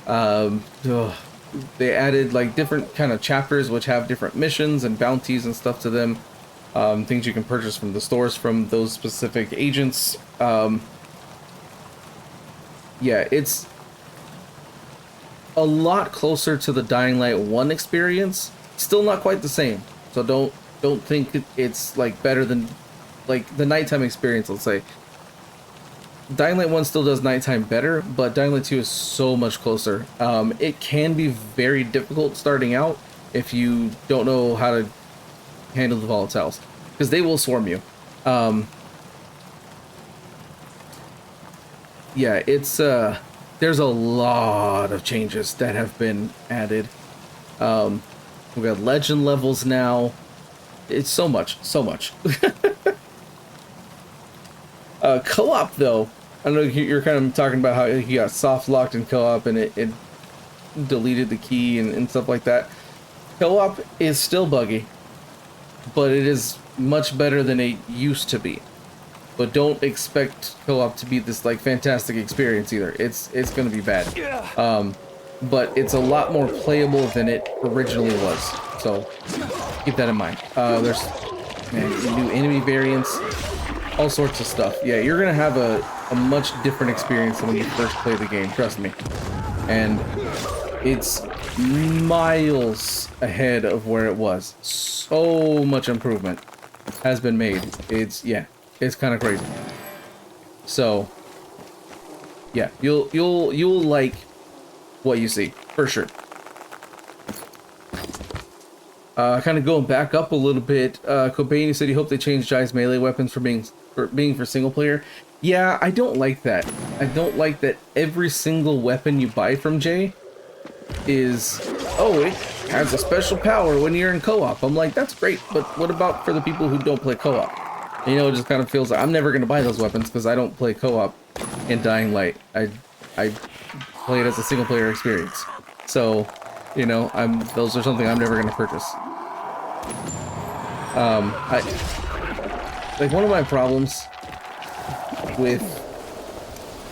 They added like different kind of chapters which have different missions and bounties and stuff to them. Things you can purchase from the stores from those specific agents. Yeah, it's a lot closer to the Dying Light 1 experience. Still not quite the same. So don't think it's like better than like the nighttime experience, let's say. Dying Light 1 still does nighttime better, but Dying Light 2 is so much closer. It can be very difficult starting out if you don't know how to handle the volatiles, because they will swarm you. yeah, it's there's a lot of changes that have been added. We got legend levels now. It's so much, so much. Co-op though, I know you're kind of talking about how you got soft locked in co-op and it deleted the key and stuff like that. Co-op is still buggy, but it is much better than it used to be. But don't expect co-op to be this like fantastic experience either. It's gonna be bad. But it's a lot more playable than it originally was. So keep that in mind. There's new enemy variants, all sorts of stuff. Yeah, you're gonna have a much different experience than when you first play the game, trust me. And it's miles ahead of where it was. So much improvement has been made. It's kind of crazy. So yeah, you'll like what you see for sure. Kind of going back up a little bit. Cobain, you said you hope they change Jai's melee weapons for being for single player. Yeah, I don't like that. I don't like that every single weapon you buy from Jay is, oh, it has a special power when you're in co-op. I'm like, that's great, but what about for the people who don't play co-op? You know, it just kind of feels like I'm never going to buy those weapons because I don't play co-op in Dying Light. I play it as a single player experience. So, you know, those are something I'm never going to purchase. Like one of my problems with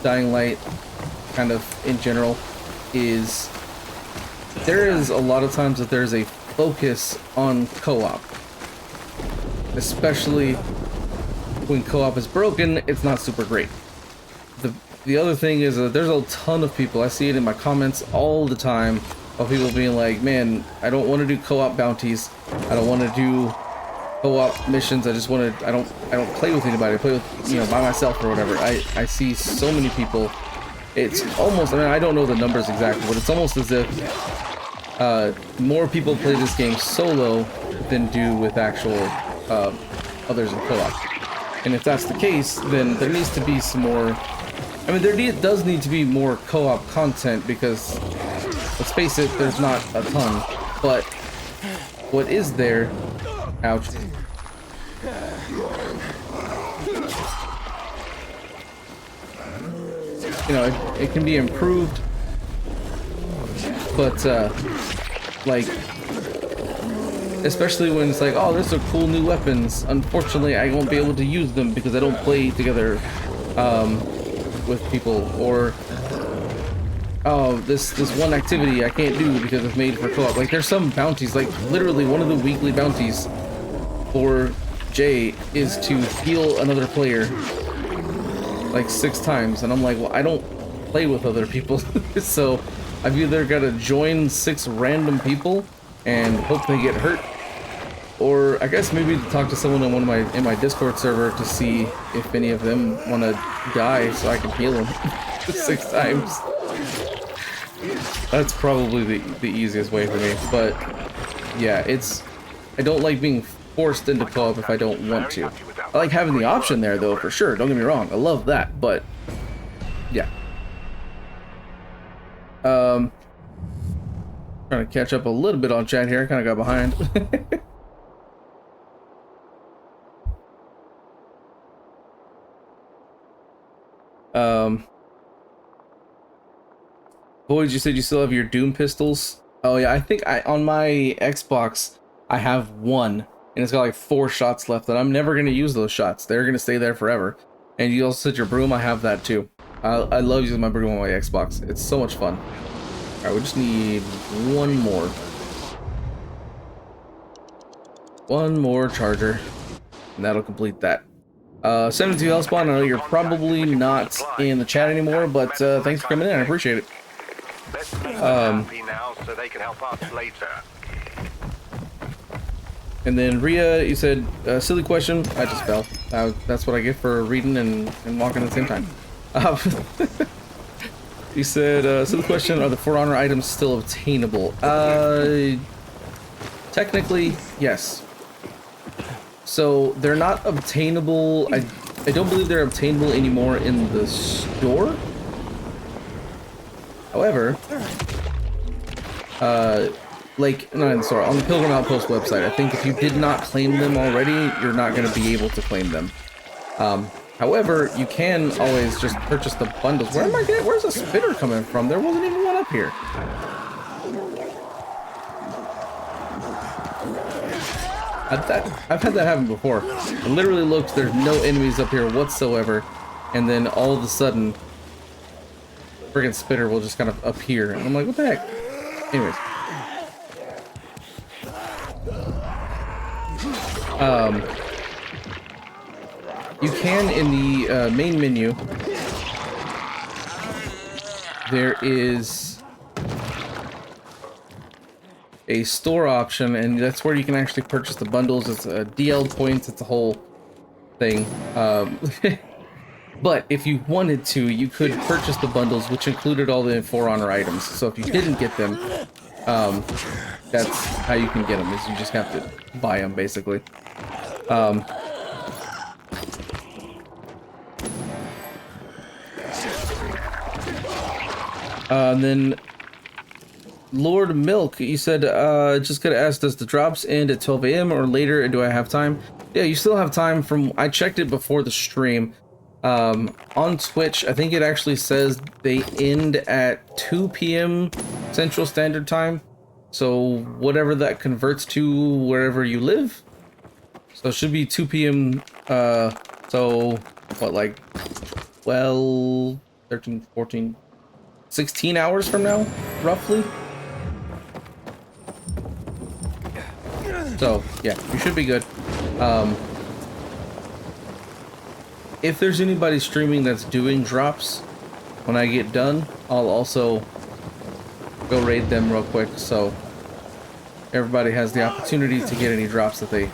Dying Light, kind of in general, is there is a lot of times that there's a focus on co-op, especially when co-op is broken. It's not super great. The other thing is there's a ton of people, I see it in my comments all the time, of people being like, man, I don't want to do co-op bounties, I don't want to do co-op missions, I just want to, I don't play with anybody, I play with, you know, by myself or whatever. I see so many people, it's almost, I mean, I don't know the numbers exactly, but it's almost as if more people play this game solo than do with actual others in co-op. And if that's the case, then there needs to be some more, I mean, there does need to be more co-op content, because let's face it, there's not a ton, but what is there, ouch, you know, it can be improved, but like, especially when it's like, oh, there's some cool new weapons, unfortunately I won't be able to use them because I don't play together with people, or oh, this one activity I can't do because it's made for co-op. Like, there's some bounties, like literally one of the weekly bounties for Jay is to heal another player like 6 times, and I'm like, well, I don't play with other people, so I've either got to join 6 random people and hope they get hurt, or I guess maybe talk to someone in my Discord server to see if any of them want to die so I can heal them 6 times. That's probably the easiest way for me, but yeah, I don't like being forced into co-op if I don't want to. I like having the option there though, for sure, don't get me wrong, I love that, but yeah. Trying to catch up a little bit on chat here, kind of got behind. Boys, you said you still have your Doom pistols? Oh yeah, I think on my Xbox I have 1, and it's got like 4 shots left, and I'm never gonna use those shots. They're gonna stay there forever. And you also said your broom, I have that too. I love using my broom on my Xbox. It's so much fun. Alright, we just need 1 more. 1 more charger, and that'll complete that. 72 health spawn, I know you're probably not in the chat anymore, but thanks for coming in, I appreciate it. Now so they can help us later. And then Rhea, you said, silly question, I just fell. That's what I get for reading and walking at the same time. You said, silly question, are the For Honor items still obtainable? Technically, yes. So they're not obtainable, I don't believe they're obtainable anymore in the store. However, like, not in the store, on the Pilgrim Outpost website, I think if you did not claim them already, you're not going to be able to claim them. However, you can always just purchase the bundles. Where am I getting? Where's the spitter coming from? There wasn't even one up here. I've had that happen before. It literally looks, there's no enemies up here whatsoever, and then all of a sudden, friggin' spitter will just kind of appear, and I'm like, what the heck? Anyways. You can, in the main menu, there is a store option, and that's where you can actually purchase the bundles. It's DL points, it's a whole thing. But if you wanted to, you could purchase the bundles, which included all the For Honor items. So if you didn't get them, that's how you can get them, is you just have to buy them, basically. And then Lord Milk, you said, just gonna ask, does the drops end at 12 a.m. or later, and do I have time? Yeah, you still have time. From, I checked it before the stream. On Twitch, I think it actually says they end at 2 p.m. Central Standard Time. So whatever that converts to wherever you live. So it should be 2 p.m. So what, like 12, 13, 14, 16 hours from now, roughly. So yeah, you should be good. If there's anybody streaming that's doing drops, when I get done, I'll also go raid them real quick, so everybody has the opportunity to get any drops that they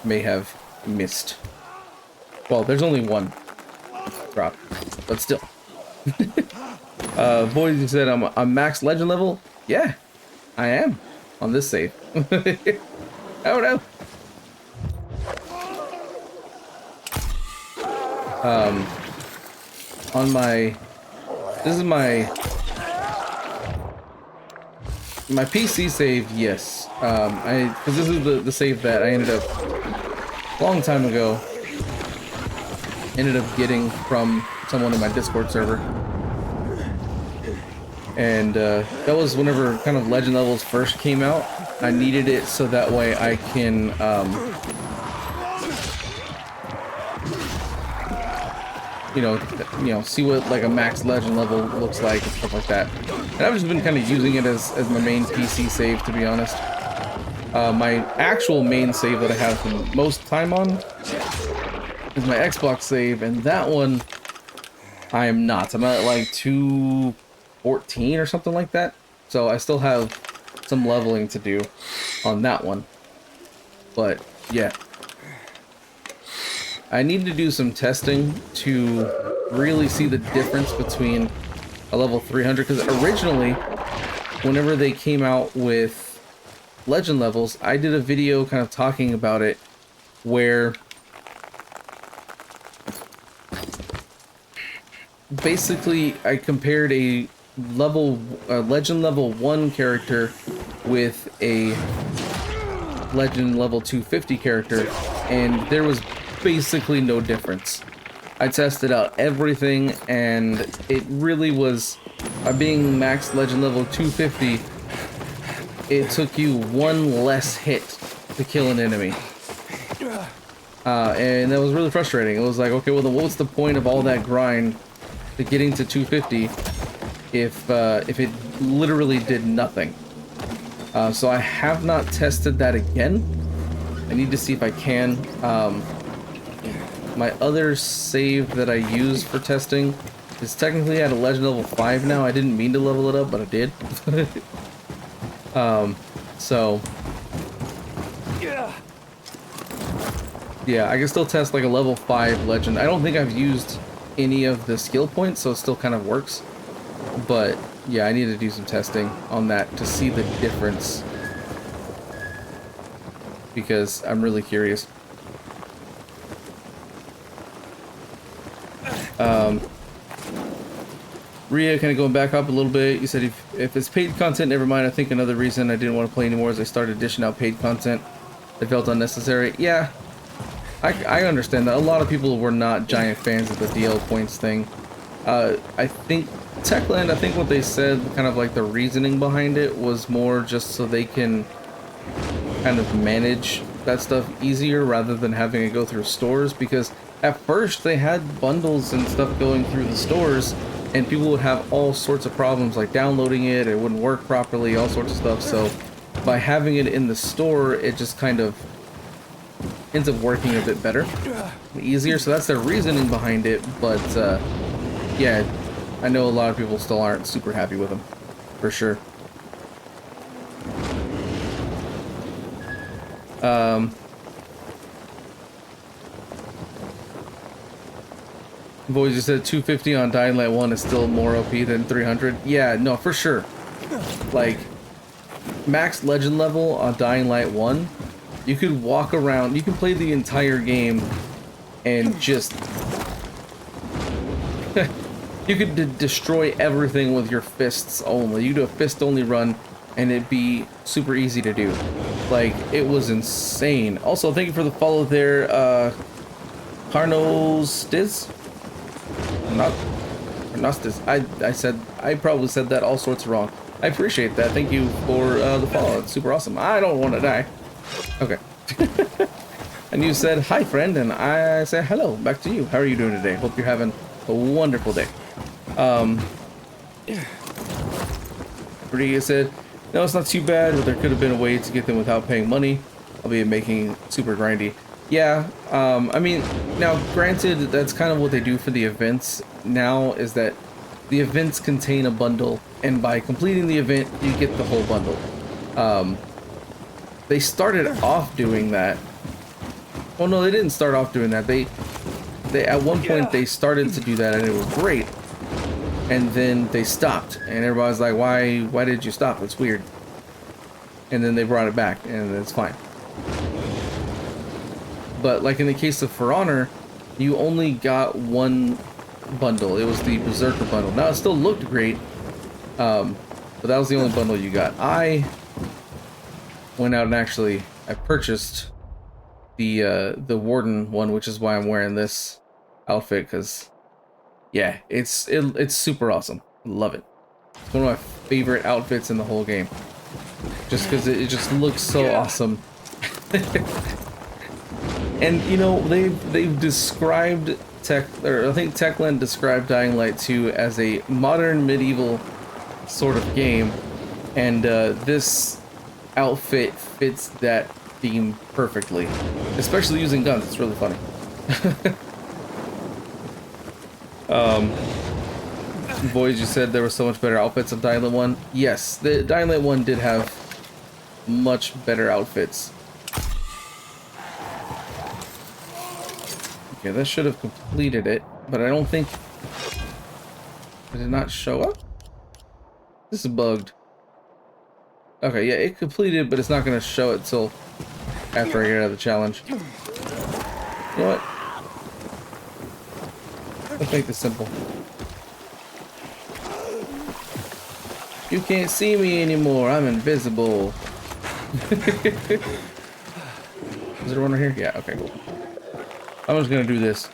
may have missed. Well, there's only one drop, but still. Boys, you said I'm max legend level. Yeah, I am on this save. Oh no. On my, this is my PC save, yes. Because this is the save that I ended up, a long time ago, ended up getting from someone in my Discord server. And that was whenever kind of legend levels first came out. I needed it so that way I can you know, see what like a max legend level looks like and stuff like that. And I've just been kind of using it as my main PC save, to be honest. My actual main save that I have the most time on is my Xbox save, and that one I am not. I'm at like 214 or something like that. So I still have some leveling to do on that one. But yeah. I need to do some testing to really see the difference between a level 300, because originally, whenever they came out with legend levels, I did a video kind of talking about it, where basically I compared a legend level 1 character with a legend level 250 character, and there was basically no difference. I tested out everything, and it really was, by being max legend level 250, it took you one less hit to kill an enemy. And that was really frustrating. It was like, okay, well, then what's the point of all that grind to getting to 250 if it literally did nothing? So I have not tested that again. I need to see if I can. My other save that I use for testing is technically at a legend level 5 now. I didn't mean to level it up, but I did. So yeah, I can still test like a level 5 legend. I don't think I've used any of the skill points, so it still kind of works. But yeah, I need to do some testing on that to see the difference, because I'm really curious. Rhea, kind of going back up a little bit. You said if it's paid content, never mind. I think another reason I didn't want to play anymore is they started dishing out paid content. It felt unnecessary. Yeah, I understand that. A lot of people were not giant fans of the DL points thing. I think Techland, I think what they said, kind of like the reasoning behind it, was more just so they can kind of manage that stuff easier rather than having it go through stores, because at first they had bundles and stuff going through the stores and people would have all sorts of problems like downloading it wouldn't work properly, all sorts of stuff. So by having it in the store, it just kind of ends up working a bit better, easier. So that's their reasoning behind it. But yeah, I know a lot of people still aren't super happy with them, for sure. Boys just said 250 on Dying Light 1 is still more OP than 300. Yeah, no, for sure. Like, max legend level on Dying Light 1, you could walk around, you can play the entire game and just... you could destroy everything with your fists only. You do a fist-only run, and it'd be super easy to do. Like, it was insane. Also, thank you for the follow there, Carnos Diz? I probably said that all sorts wrong. I appreciate that. Thank you for the follow. It's super awesome. I don't want to die. Okay. And you said, hi, friend, and I said, hello, back to you. How are you doing today? Hope you're having a wonderful day. Brady said, no, it's not too bad, but there could have been a way to get them without paying money, albeit making super grindy. Yeah, I mean, now granted, that's kind of what they do for the events now, is that the events contain a bundle, and by completing the event, you get the whole bundle. They started off doing that. Oh no, they didn't start off doing that. They at one point they started to do that, and it was great. And then they stopped, and everybody's like, why did you stop? It's weird. And then they brought it back, and it's fine. But like in the case of For Honor, you only got one bundle. It was the Berserker bundle. Now it still looked great, but that was the only bundle you got. I went out and actually I purchased the Warden one, which is why I'm wearing this outfit, because yeah, it's super awesome. Love it. It's one of my favorite outfits in the whole game, just because it just looks so awesome. And you know, they've described I think Techland described Dying Light 2 as a modern medieval sort of game, and this outfit fits that theme perfectly, especially using guns. It's really funny. Boys, you said there were so much better outfits of Dying Light 1. Yes, the Dying Light 1 did have much better outfits. Okay, that should have completed it, but I don't think... Did it not show up? This is bugged. Okay, yeah, it completed, but it's not going to show it till after I get out of the challenge. You know what? Let's make this simple. You can't see me anymore. I'm invisible. Is there one right here? Yeah, okay, cool. I'm just gonna do this.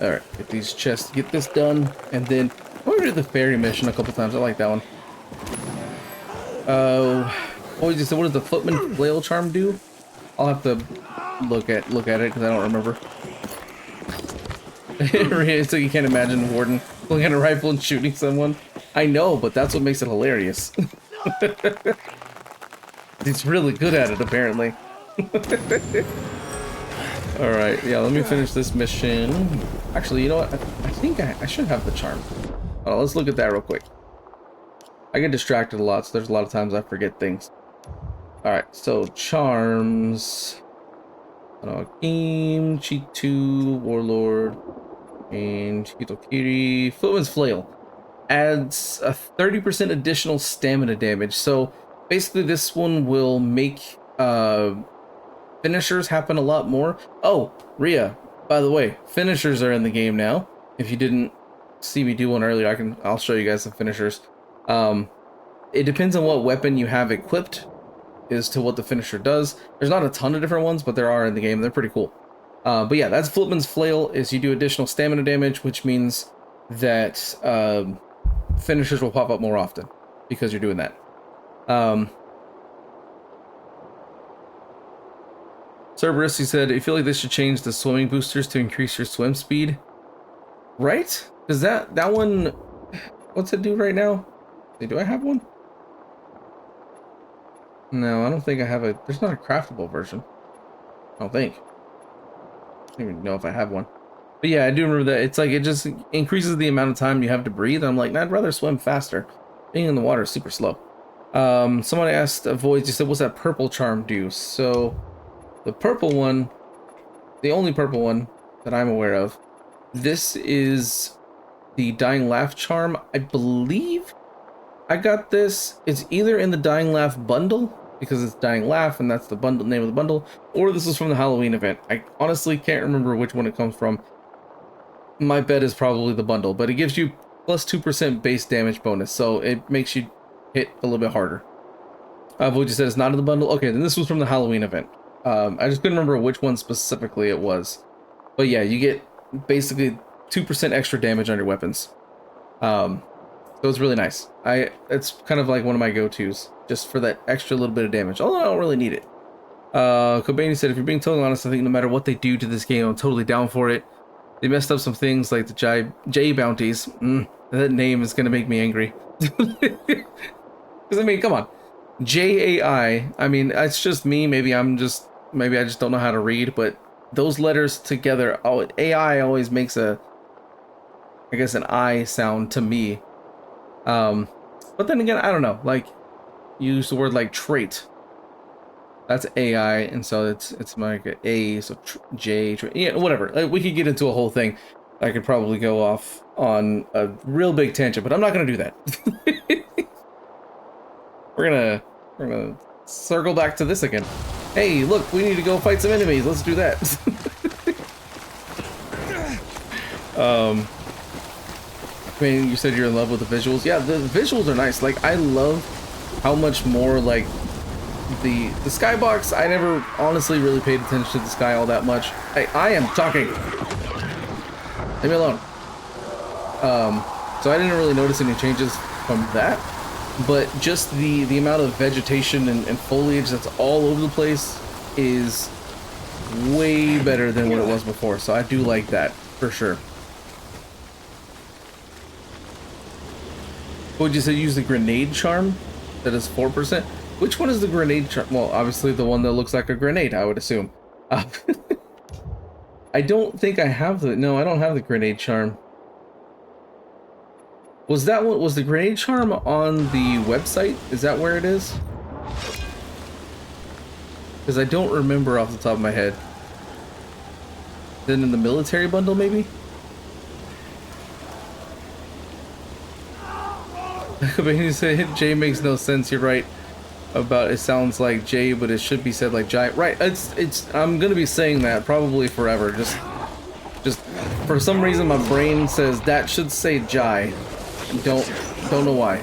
Alright, get these chests, get this done, and then I'm gonna do the ferry mission a couple times. I like that one. Oh, you said, what does the footman flail charm do? I'll have to look at it because I don't remember. So you can't imagine Warden pulling out a rifle and shooting someone. I know, but that's what makes it hilarious. He's really good at it, apparently. Alright, yeah, let me finish this mission. Actually, you know what? I think I should have the charm. Oh, let's look at that real quick. I get distracted a lot, so there's a lot of times I forget things. Alright, so charms. Game, Cheat 2, Warlord, and Hitokiri. Footman's Flail adds a 30% additional stamina damage. So basically this one will make things finishers happen a lot more. Oh, Rhea, by the way, finishers are in the game now. If you didn't see me do one earlier, I'll show you guys some finishers. It depends on what weapon you have equipped as to what the finisher does. There's not a ton of different ones, but there are in the game. They're pretty cool. But yeah, that's Flipman's Flail. Is you do additional stamina damage, which means that finishers will pop up more often because you're doing that. Cerberus, he said, I feel like they should change the swimming boosters to increase your swim speed. Right? Because that one, what's it do right now? Do I have one? No, I don't think I have a, there's not a craftable version. I don't think. I don't even know if I have one. But yeah, I do remember that. It's like, it just increases the amount of time you have to breathe. I'm like, I'd rather swim faster. Being in the water is super slow. Somebody asked Voids, you said, what's that purple charm do? So, the purple one, the only purple one that I'm aware of, this is the Dying Laugh charm. I believe I got this. It's either in the Dying Laugh bundle, because it's Dying Laugh and that's the bundle name of the bundle, or this is from the Halloween event. I honestly can't remember which one it comes from. My bet is probably the bundle, but it gives you plus 2% base damage bonus, so it makes you hit a little bit harder. Void just said it's not in the bundle. Okay, then this was from the Halloween event. I just couldn't remember which one specifically it was. But yeah, you get basically 2% extra damage on your weapons. So it's really nice. It's kind of like one of my go-tos, just for that extra little bit of damage, although I don't really need it. Kobani said, if you're being totally honest, I think no matter what they do to this game, I'm totally down for it. They messed up some things like the J bounties. That name is going to make me angry. Because, I mean, come on. JAI, I mean, it's just me. Maybe I just don't know how to read, but those letters together, AI always makes I guess an I sound to me. But then again, I don't know, like, you use the word like trait. That's AI, and so it's like A, so J, yeah, whatever. Like, we could get into a whole thing. I could probably go off on a real big tangent, but I'm not gonna do that. We're gonna circle back to this again. Hey, look, we need to go fight some enemies. Let's do that. I mean, you said you're in love with the visuals. Yeah, the visuals are nice. Like, I love how much more, like, the skybox, I never honestly really paid attention to the sky all that much. I am talking. Leave me alone. So I didn't really notice any changes from that, but just the amount of vegetation and foliage that's all over the place is way better than what it was before. So I do like that for sure. What would you say? Use the grenade charm that is 4%. Which one is the grenade charm? Well, obviously the one that looks like a grenade, I would assume. I don't think I have no, I don't have the grenade charm. Was the grenade charm on the website? Is that where it is? Because I don't remember off the top of my head. Then in the military bundle, maybe? He said J makes no sense. You're right about it. Sounds like J, but it should be said like giant. Right? It's. I'm gonna be saying that probably forever. Just for some reason, my brain says that should say Jai. Don't know why.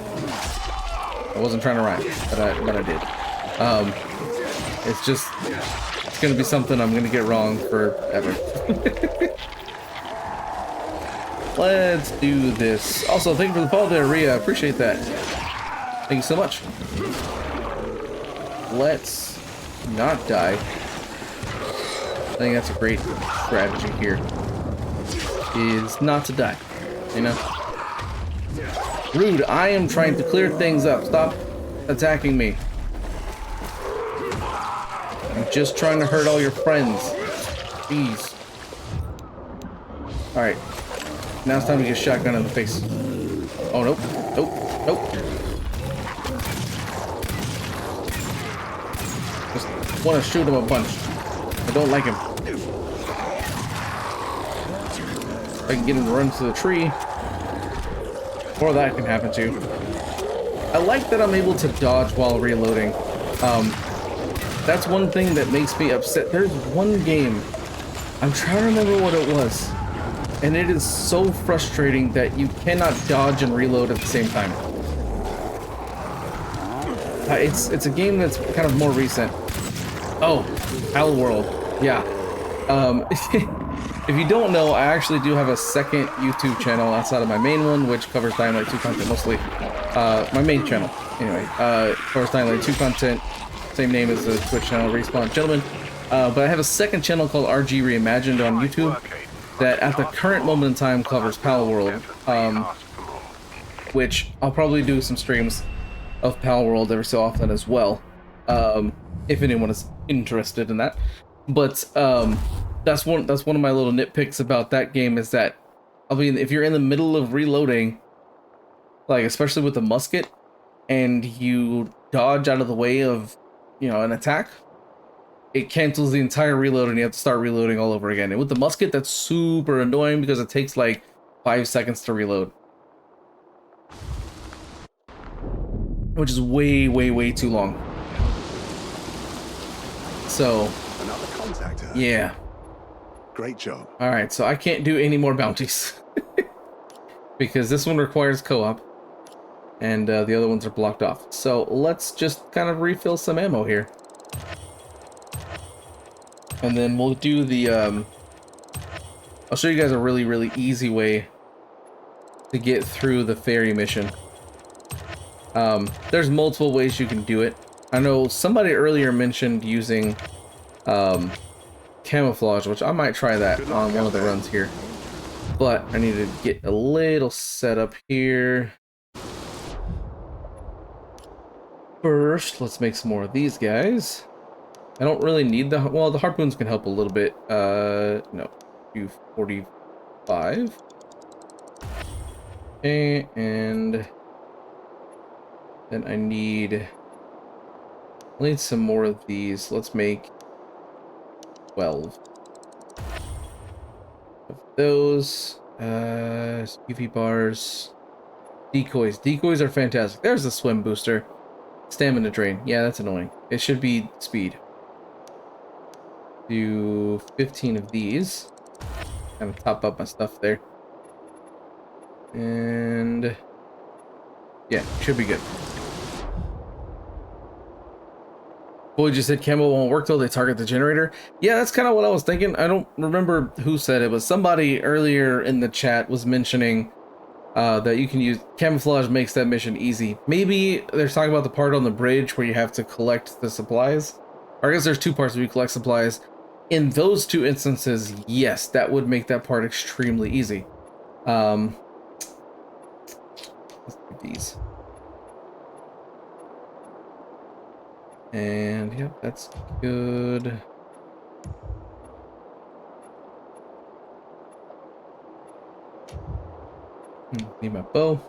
I wasn't trying to rhyme, but I did. It's gonna be something I'm gonna get wrong forever. Let's do this. Also, thank you for the follow there, Rhea. I appreciate that. Thank you so much. Let's not die. I think that's a great strategy here. Is not to die. You know? Rude, I am trying to clear things up. Stop attacking me. I'm just trying to hurt all your friends. Jeez. Alright. Now it's time to get shotgun in the face. Oh, nope. Nope. Just want to shoot him a bunch. I don't like him. I can get him to run to the tree. Or that can happen too. I like that I'm able to dodge while reloading. That's one thing that makes me upset. There's one game, I'm trying to remember what it was, and it is so frustrating that you cannot dodge and reload at the same time. It's a game that's kind of more recent. Oh, Hell World. Yeah. If you don't know, I actually do have a second YouTube channel outside of my main one, which covers Dying Light 2 content mostly. My main channel, anyway, covers Dying Light 2 content. Same name as the Twitch channel, Respawn Gentlemen. But I have a second channel called RG Reimagined on YouTube that at the current moment in time covers Pal World, which I'll probably do some streams of Pal World every so often as well, if anyone is interested in that. But that's one of my little nitpicks about that game is that, I mean, if you're in the middle of reloading, like especially with the musket, and you dodge out of the way of, you know, an attack, it cancels the entire reload and you have to start reloading all over again. And with the musket, that's super annoying because it takes like 5 seconds to reload, which is way too long. So Another contact. yeah. Great job. All right, so I can't do any more bounties because this one requires co-op, and the other ones are blocked off. So let's just kind of refill some ammo here, and then we'll do the. I'll show you guys a really easy way to get through the ferry mission. There's multiple ways you can do it. I know somebody earlier mentioned using camouflage, which I might try that on one of the runs here. But I need to get a little set up here. First, let's make some more of these guys. I don't really need the, well, the harpoons can help a little bit. No, do 45. Okay, and then I need some more of these. Let's make 12 of those. UV bars, decoys. Decoys are fantastic. There's the swim booster. Stamina drain. Yeah, that's annoying. It should be speed. Do 15 of these. Kind of top up my stuff there. And yeah, should be good. Boy just said camo won't work till they target the generator. Yeah, that's kind of what I was thinking. I don't remember who said it, but somebody earlier in the chat was mentioning that you can use camouflage, makes that mission easy. Maybe they're talking about the part on the bridge where you have to collect the supplies. Or I guess there's two parts where you collect supplies. In those two instances, yes, that would make that part extremely easy. Let's do these. And yep, that's good. Need my bow.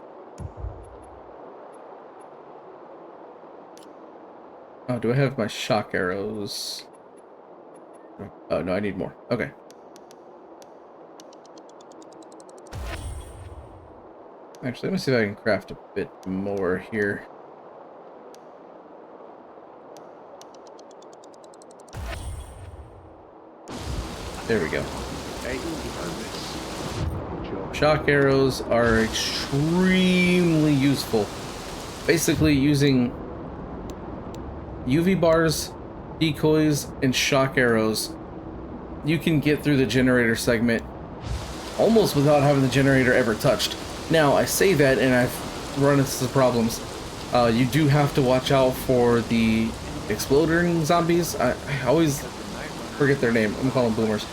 Oh, do I have my shock arrows? Oh, no, I need more. Okay. Actually, let me see if I can craft a bit more here. There we go. Shock arrows are extremely useful. Basically, using UV bars, decoys, and shock arrows, you can get through the generator segment almost without having the generator ever touched. Now, I say that, and I've run into some problems. You do have to watch out for the exploding zombies. I always forget their name. I'm gonna call them boomers.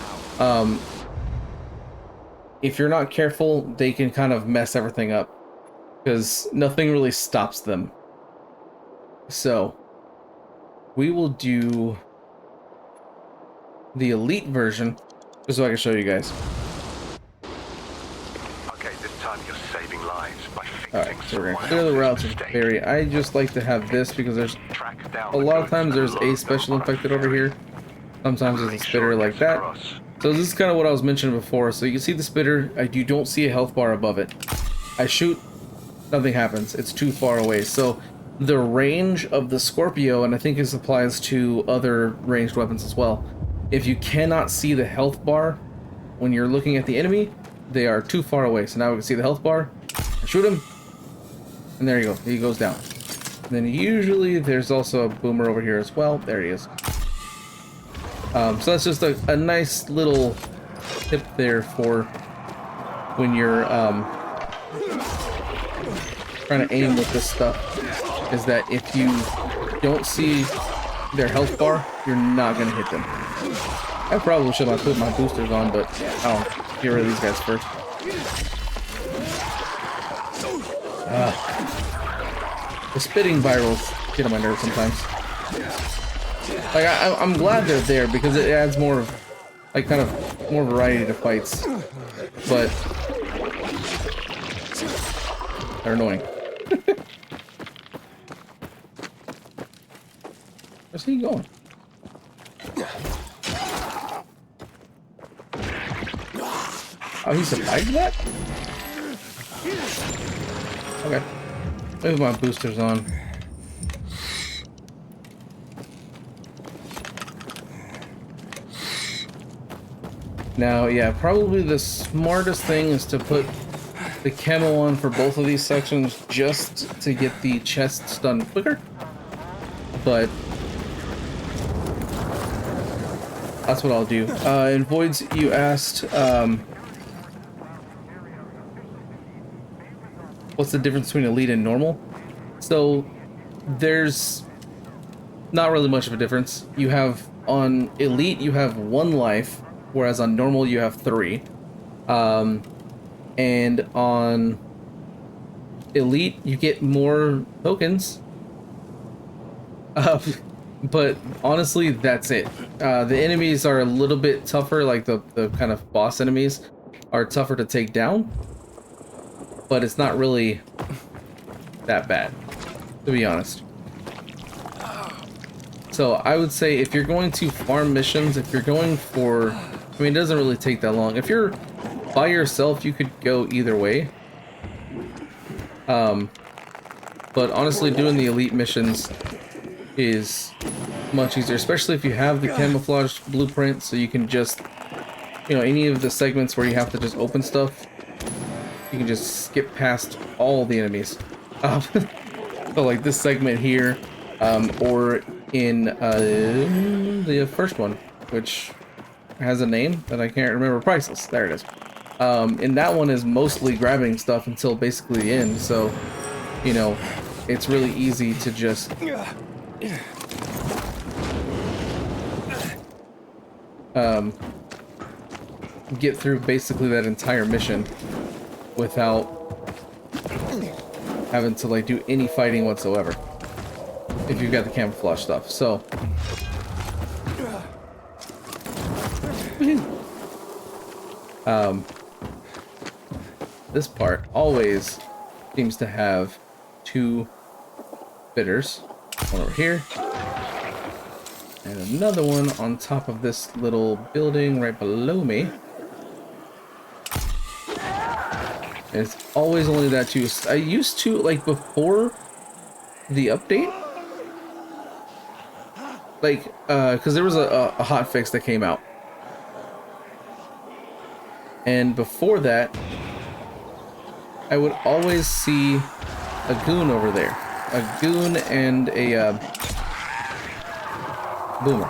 If you're not careful, they can kind of mess everything up because nothing really stops them. So we will do the elite version just so I can show you guys. Okay, this time you're saving lives by fixing. Alright, so we're gonna clear the routes of ferry. I just like to have this because there's a lot of times there's a special infected over here. Sometimes there's a spitter like that. So this is kind of what I was mentioning before. So you can see the spitter. You don't see a health bar above it. I shoot, nothing happens. It's too far away. So the range of the Scorpio, and I think this applies to other ranged weapons as well. If you cannot see the health bar when you're looking at the enemy, they are too far away. So now we can see the health bar. Shoot him, and there you go. He goes down. And then usually there's also a boomer over here as well. There he is. So that's just a nice little tip there for when you're trying to aim with this stuff, is that if you don't see their health bar, you're not going to hit them. I probably should have put my boosters on, but I'll get rid of these guys first. The spitting virals get on my nerves sometimes. Like, I'm glad they're there because it adds more, like, kind of more variety to fights. But they're annoying. Where's he going? Oh, he survived that? Okay. Leave my boosters on. Now, yeah, probably the smartest thing is to put the camo on for both of these sections just to get the chests done quicker. But that's what I'll do. And Voids, you asked, what's the difference between elite and normal? So there's not really much of a difference. You have, on elite, you have 1 life, whereas on normal you have 3. And on elite you get more tokens. But honestly, that's it. The enemies are a little bit tougher, like the kind of boss enemies are tougher to take down. But it's not really that bad, to be honest. So I would say if you're going to farm missions, if you're going for, I mean, it doesn't really take that long. If you're by yourself, you could go either way. But honestly, doing the elite missions is much easier, especially if you have the camouflage blueprint, so you can just, you know, any of the segments where you have to just open stuff, you can just skip past all the enemies. So like this segment here, or in the first one, which has a name that I can't remember. Priceless. There it is. And that one is mostly grabbing stuff until basically the end. So, you know, it's really easy to just get through basically that entire mission without having to like do any fighting whatsoever if you've got the camouflage stuff. So this part always seems to have 2 bitters, one over here and another one on top of this little building right below me. And it's always only that 2. I used to, like, before the update, like, because there was a hotfix that came out, and before that I would always see a goon over there, a goon and a boomer.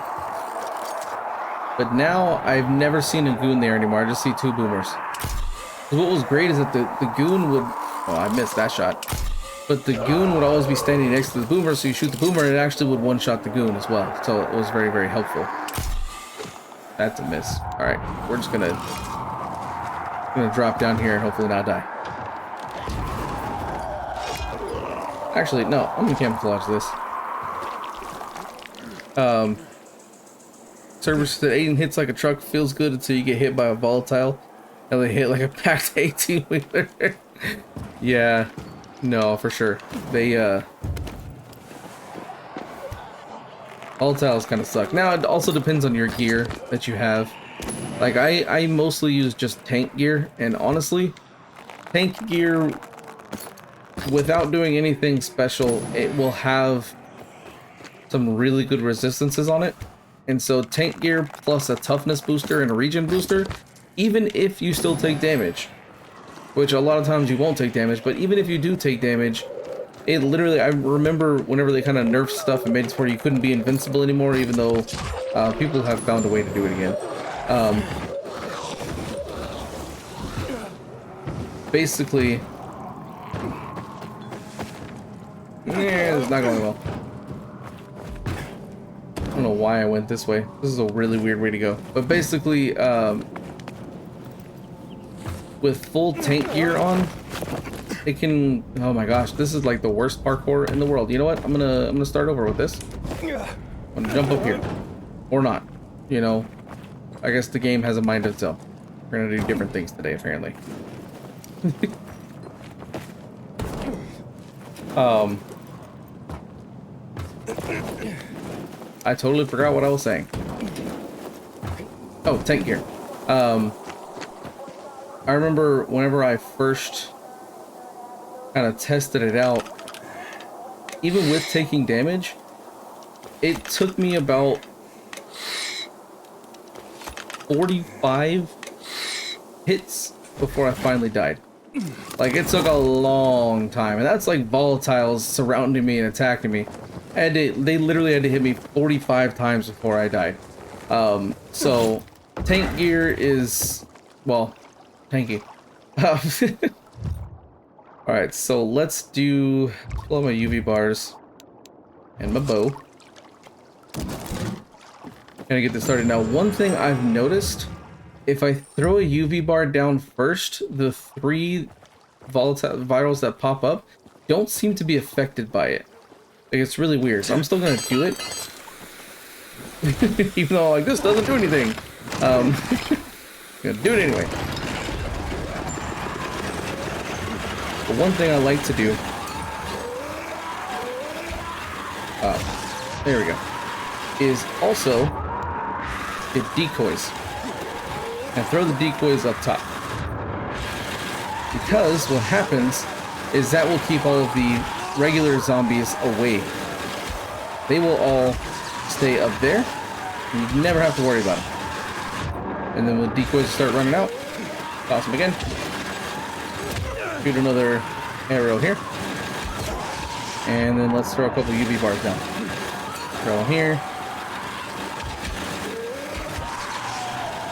But now I've never seen a goon there anymore. I just see 2 boomers. What was great is that the goon would, oh, I missed that shot, but the goon would always be standing next to the boomer, so you shoot the boomer and it actually would one-shot the goon as well. So it was very, very helpful. That's a miss. All right, we're just gonna drop down here and hopefully not die. Actually, no, I'm gonna camouflage this. Server said 18 hits like a truck, feels good until you get hit by a volatile. And they hit like a packed 18-wheeler. Yeah, no, for sure. They, volatiles kind of suck. Now, it also depends on your gear that you have. Like, I mostly use just tank gear, and honestly, tank gear without doing anything special, it will have some really good resistances on it. And so tank gear plus a toughness booster and a regen booster, even if you still take damage, which a lot of times you won't take damage, but even if you do take damage, it literally, I remember whenever they kind of nerfed stuff and made it to where you couldn't be invincible anymore, even though people have found a way to do it again. Basically, yeah, it's not going well. I don't know why I went this way. This is a really weird way to go. But basically, with full tank gear on, it can. Oh my gosh, this is like the worst parkour in the world. You know what? I'm gonna start over with this. I'm gonna jump up here, or not. You know, I guess the game has a mind of its own. We're gonna do different things today, apparently. I totally forgot what I was saying. Oh, tank gear. I remember whenever I first kind of tested it out, even with taking damage, it took me about 45 hits before I finally died. Like, it took a long time, and that's like volatiles surrounding me and attacking me. And they literally had to hit me 45 times before I died. So tank gear is, well, tanky. Alright, so let's pull out my UV bars and my bow. Gonna get this started. Now, one thing I've noticed, if I throw a UV bar down first, the 3 volatile virals that pop up don't seem to be affected by it. Like, it's really weird, so I'm still gonna do it. Even though, like, this doesn't do anything. Gonna do it anyway. But one thing I like to do, there we go, is also get decoys. And throw the decoys up top. Because what happens is that will keep all of the regular zombies away. They will all stay up there. You never have to worry about them. And then when decoys start running out, toss them again. Shoot another arrow here. And then let's throw a couple UV bars down. Throw them here.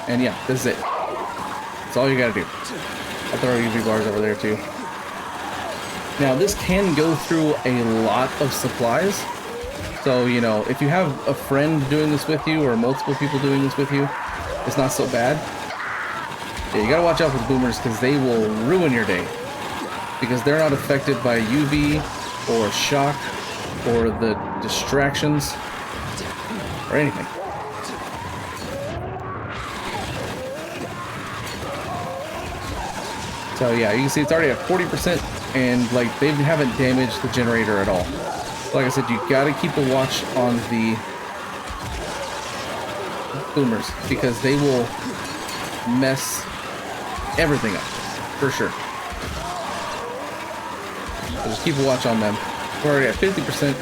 And yeah, this is it. That's all you gotta do. I'll throw UV bars over there too. Now, this can go through a lot of supplies. So, you know, if you have a friend doing this with you or multiple people doing this with you, it's not so bad. Yeah, you gotta watch out for the boomers because they will ruin your day. Because they're not affected by UV or shock or the distractions or anything. So yeah, you can see it's already at 40%, and like they haven't damaged the generator at all. Like I said, you gotta keep a watch on the boomers because they will mess everything up for sure. So just keep a watch on them. We're already at 50%.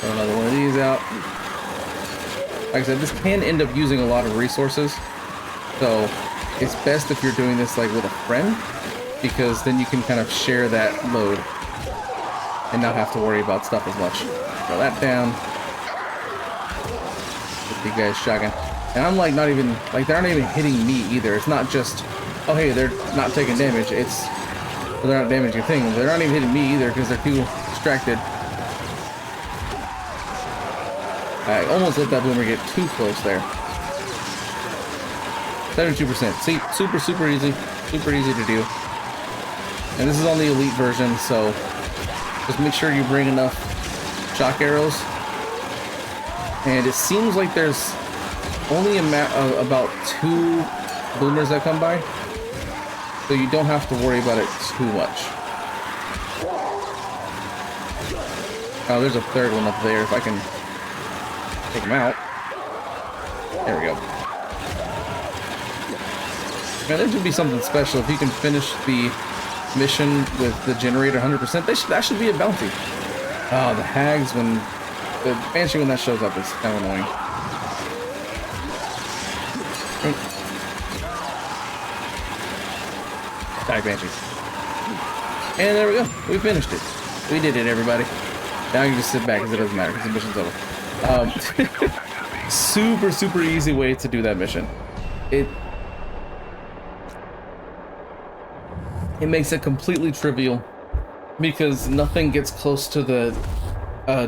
Throw another one of these out. Like I said, this can end up using a lot of resources, so it's best if you're doing this like with a friend, because then you can kind of share that load and not have to worry about stuff as much. Throw that down. Get the guys shotgun. And I'm like not even, like they're not even hitting me either. It's not just, oh hey, they're not taking damage. It's, well, they're not damaging things. They're not even hitting me either because they're too distracted. I almost let that boomer get too close there. 72%. See, super easy. Super easy to do. And this is on the elite version, so just make sure you bring enough shock arrows. And it seems like there's only about 2 boomers that come by, so you don't have to worry about it too much. Oh, there's a third one up there. If I can take him out. There we go. Now, this would be something special if you can finish the mission with the generator 100%, that should be a bounty. Oh, the hags when the banshee when that shows up is kind of annoying. Die, banshees. And there we go. We finished it. We did it, everybody. Now you can just sit back because it doesn't matter because the mission's over. Super easy way to do that mission. It makes it completely trivial because nothing gets close to the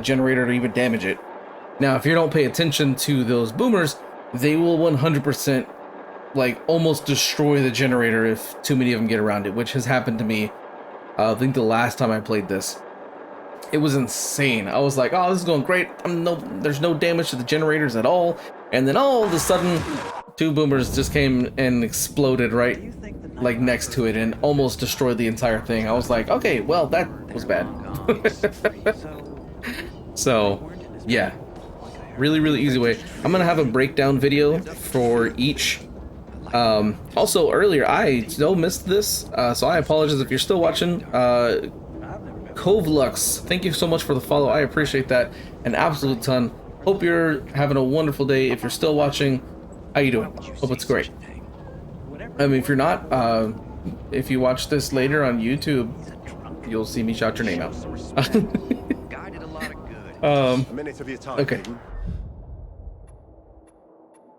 generator to even damage it. Now, if you don't pay attention to those boomers, they will 100% like almost destroy the generator if too many of them get around it, which has happened to me. I think the last time I played this, it was insane. I was like, oh, this is going great. There's no damage to the generators at all. And then all of a sudden, 2 boomers just came and exploded right like next to it and almost destroyed the entire thing. I was like, okay, well, that was bad. So, yeah, really easy way. I'm gonna have a breakdown video for each. Also earlier, I still missed this, so I apologize if you're still watching. Kovlux, thank you so much for the follow. I appreciate that an absolute ton. Hope you're having a wonderful day. If you're still watching, how you doing? Hope it's great. I mean, if you're not, if you watch this later on YouTube, you'll see me shout your name out. Okay.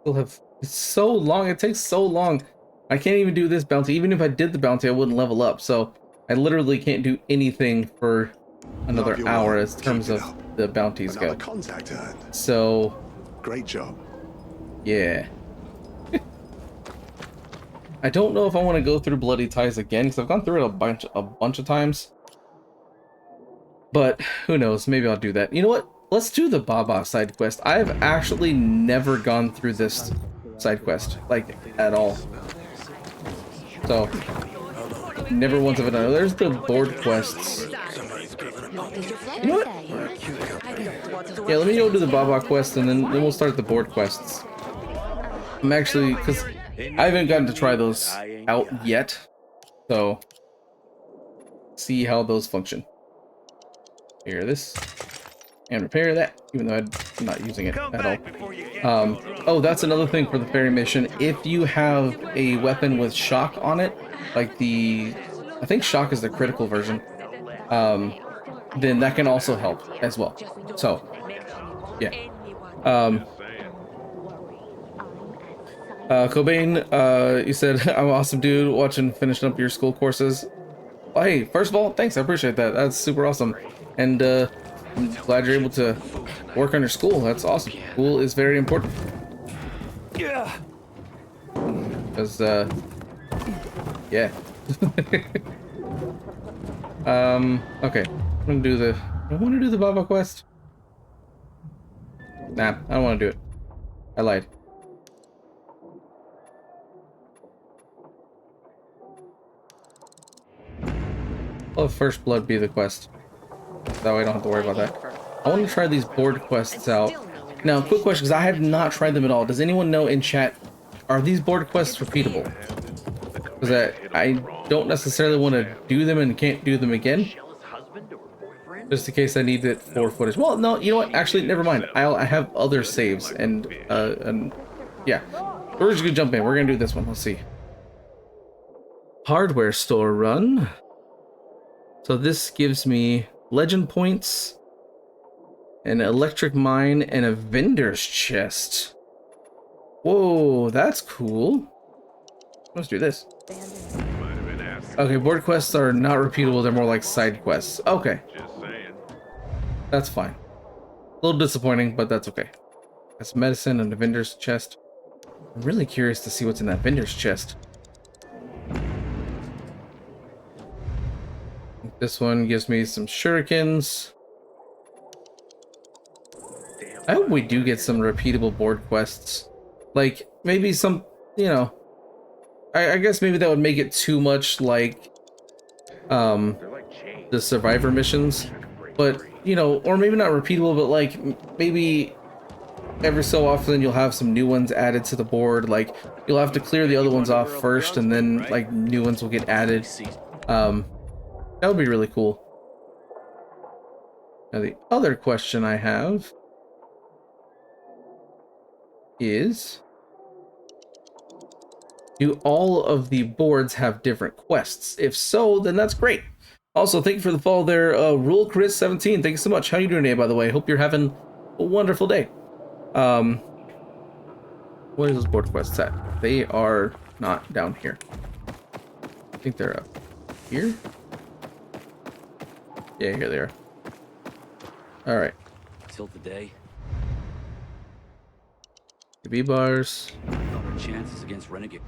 It's so long. It takes so long. I can't even do this bounty. Even if I did the bounty, I wouldn't level up. So I literally can't do anything for another hour as terms of the bounties go. So great job. Yeah. I don't know if I want to go through Bloody Ties again because I've gone through it a bunch of times. But who knows? Maybe I'll do that. You know what? Let's do the Baba side quest. I've actually never gone through this side quest, like, at all. So, never once have I done it. There's the board quests. You know what? Yeah, let me go do the Baba quest and then we'll start the board quests. I'm actually, because I haven't gotten to try those out yet. So, see how those function. Here, this. And repair that, even though I'm not using it at all. Oh, that's another thing for the fairy mission. If you have a weapon with shock on it, like I think shock is the critical version, then that can also help as well. So, yeah. Cobain, you said, I'm awesome, dude, finishing up your school courses. Oh, hey, first of all, thanks, I appreciate that. That's super awesome. And, I'm glad you're able to work on your school. That's awesome. School is very important. Yeah. Because, yeah. Okay. I'm gonna do do I want to do the Baba quest? Nah, I don't want to do it. I lied. I'll have First Blood be the quest. That way I don't have to worry about that. I want to try these board quests out. Now, quick question, because I have not tried them at all. Does anyone know in chat, are these board quests repeatable? Because I don't necessarily want to do them and can't do them again. Just in case I need it for footage. Well, no, you know what? Actually, never mind. I have other saves and yeah. We're just going to jump in. We're going to do this one. Let's see. Hardware store run. So this gives me legend points, an electric mine, and a vendor's chest. Whoa, that's cool. Let's do this. Okay, board quests are not repeatable. They're more like side quests. Okay. That's fine. A little disappointing, but that's okay. That's medicine and a vendor's chest. I'm really curious to see what's in that vendor's chest. This one gives me some shurikens. I hope we do get some repeatable board quests. Like, maybe some, you know... I guess maybe that would make it too much like... the Survivor missions. But, you know, or maybe not repeatable, but like, maybe... every so often you'll have some new ones added to the board. Like, you'll have to clear the other ones off first, and then, like, new ones will get added. That would be really cool. Now the other question I have is, do all of the boards have different quests? If so, then that's great. Also, thank you for the follow there, Rule Chris 17. Thank you so much. How you doing today, by the way? Hope you're having a wonderful day. What is those board quests at? They are not down here. I think they're up here. Yeah, here they are. All right. Tilt the day. B bars. Chances against renegade.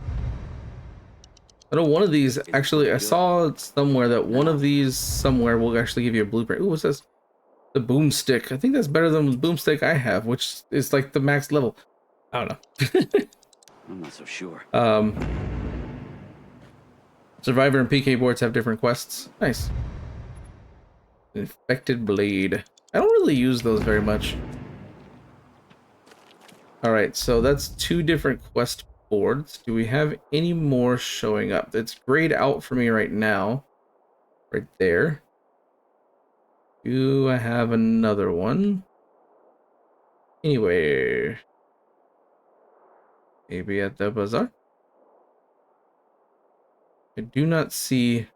I know one of these, actually, I saw somewhere that one of these somewhere will actually give you a blueprint. Ooh, what's this? The boomstick. I think that's better than the boomstick I have, which is like the max level. I don't know. I'm not so sure. Survivor and PK boards have different quests. Nice. Infected blade. I don't really use those very much. Alright, so that's 2 different quest boards. Do we have any more showing up? It's grayed out for me right now. Right there. Do I have another one? Anyway. Maybe at the bazaar? I do not see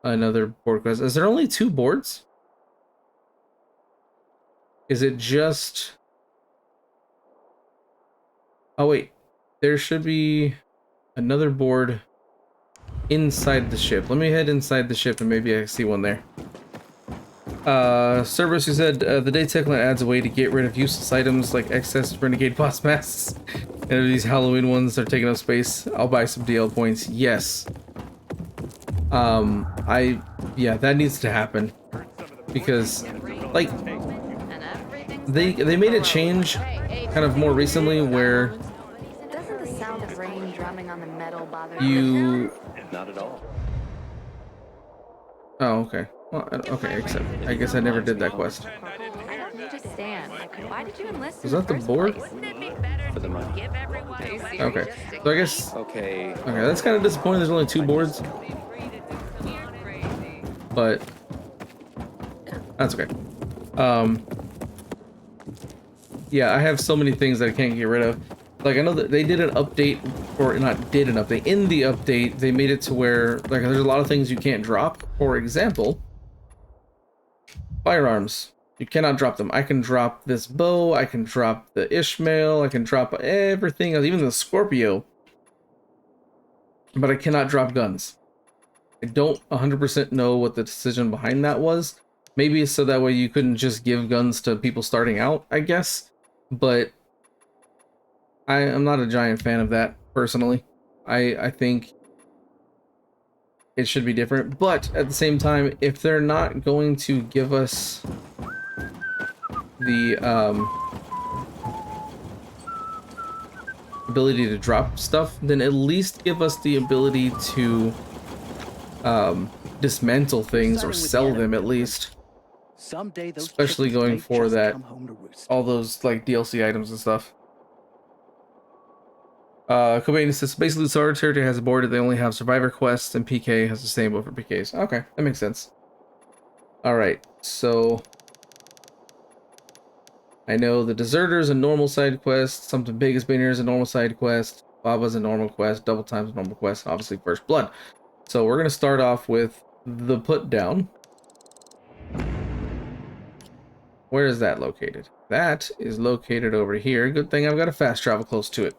another board quest. Is there only 2 boards? Is it just... Oh wait, there should be another board inside the ship. Let me head inside the ship and maybe I can see one there. Cerberus, you said the day Techland adds a way to get rid of useless items like excess renegade boss masks. And if these Halloween ones are taking up space, I'll buy some DL points. Yes. Yeah, that needs to happen. Because, like, they made a change kind of more recently where Doesn't the sound of rain drumming on the metal bother you... Not at all. Oh, okay. Well, okay, except I guess I never did that quest. I don't understand. Why did you enlist? Was that the board? For the money. Okay. So I guess... Okay. Okay, that's kind of disappointing. There's only 2 boards. But... that's okay. Yeah, I have so many things that I can't get rid of. Like, I know that they did an update, or not did an update. In the update, they made it to where, like, there's a lot of things you can't drop. For example, firearms. You cannot drop them. I can drop this bow, I can drop the Ishmael, I can drop everything else, even the Scorpio. But I cannot drop guns. I don't 100% know what the decision behind that was. Maybe so that way you couldn't just give guns to people starting out, I guess. But I'm not a giant fan of that, personally. I think it should be different. But at the same time, if they're not going to give us the ability to drop stuff, then at least give us the ability to dismantle things or sell them at least. Someday those Especially chickens going may for just that, come home to roost. all those like DLC items and stuff. Cobain says basically Star Territory has a board that they only have Survivor quests and PK has the same board for PKs. Okay, that makes sense. Alright, so I know the Deserter's a normal side quest, Something Big is Been Here is a normal side quest, Baba's a normal quest, Double Time's a normal quest, obviously First Blood. So we're gonna start off with the Put Down. Where is that located? That is located over here. Good thing I've got a fast travel close to it.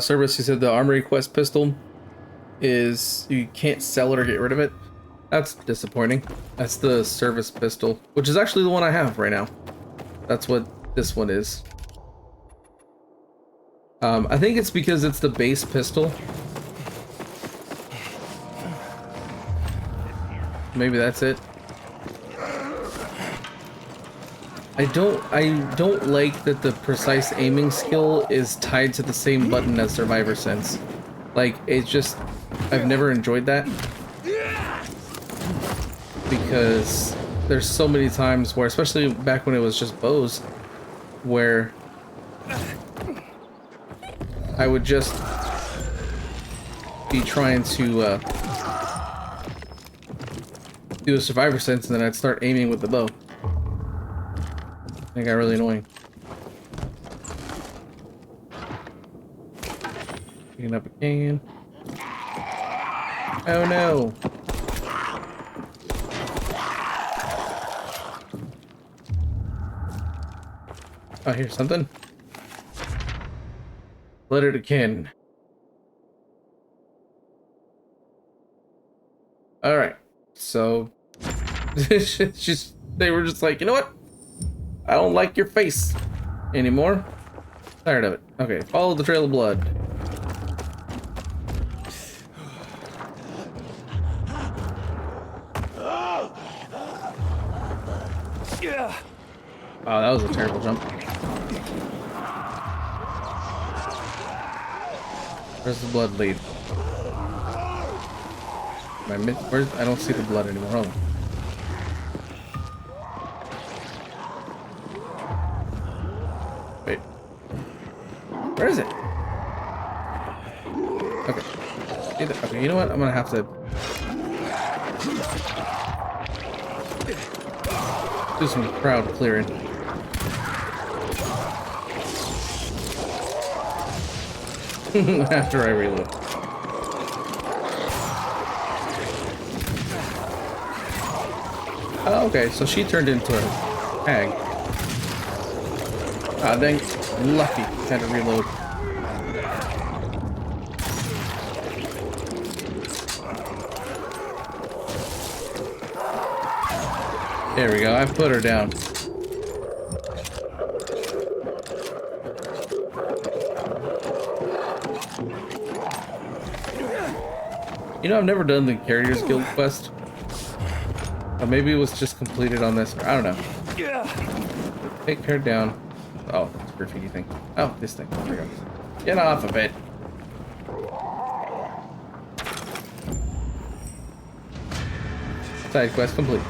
Service, he said the Armory Quest pistol is, you can't sell it or get rid of it. That's disappointing. That's the service pistol, which is actually the one I have right now. That's what this one is. I think it's because it's the base pistol. Maybe that's it. I don't like that the precise aiming skill is tied to the same button as Survivor Sense. Like, it's just, I've never enjoyed that. Because there's so many times where, especially back when it was just bows, where I would just be trying to do a survivor sense, and then I'd start aiming with the bow. It got really annoying. Picking up a can. Oh no! Oh, here's something. Letter to Ken. All right, so they were just like, you know what? I don't like your face anymore. Tired of it. Okay, follow the trail of blood. Oh, that was a terrible jump. Where's the blood lead? Where's, I don't see the blood anymore. Hold on. Wait. Where is it? Okay. Okay, you know what? I'm gonna have to do some crowd clearing. After I reload. Oh, okay, so she turned into a hag. Ah, dang. Lucky. Had to reload. There we go. I put her down. You know, I've never done the Carriers Guild quest. Or maybe it was just completed on this. I don't know. Take her down. Oh, it's a graffiti thing. Oh, this thing. There we go. Get off of it. Side quest complete.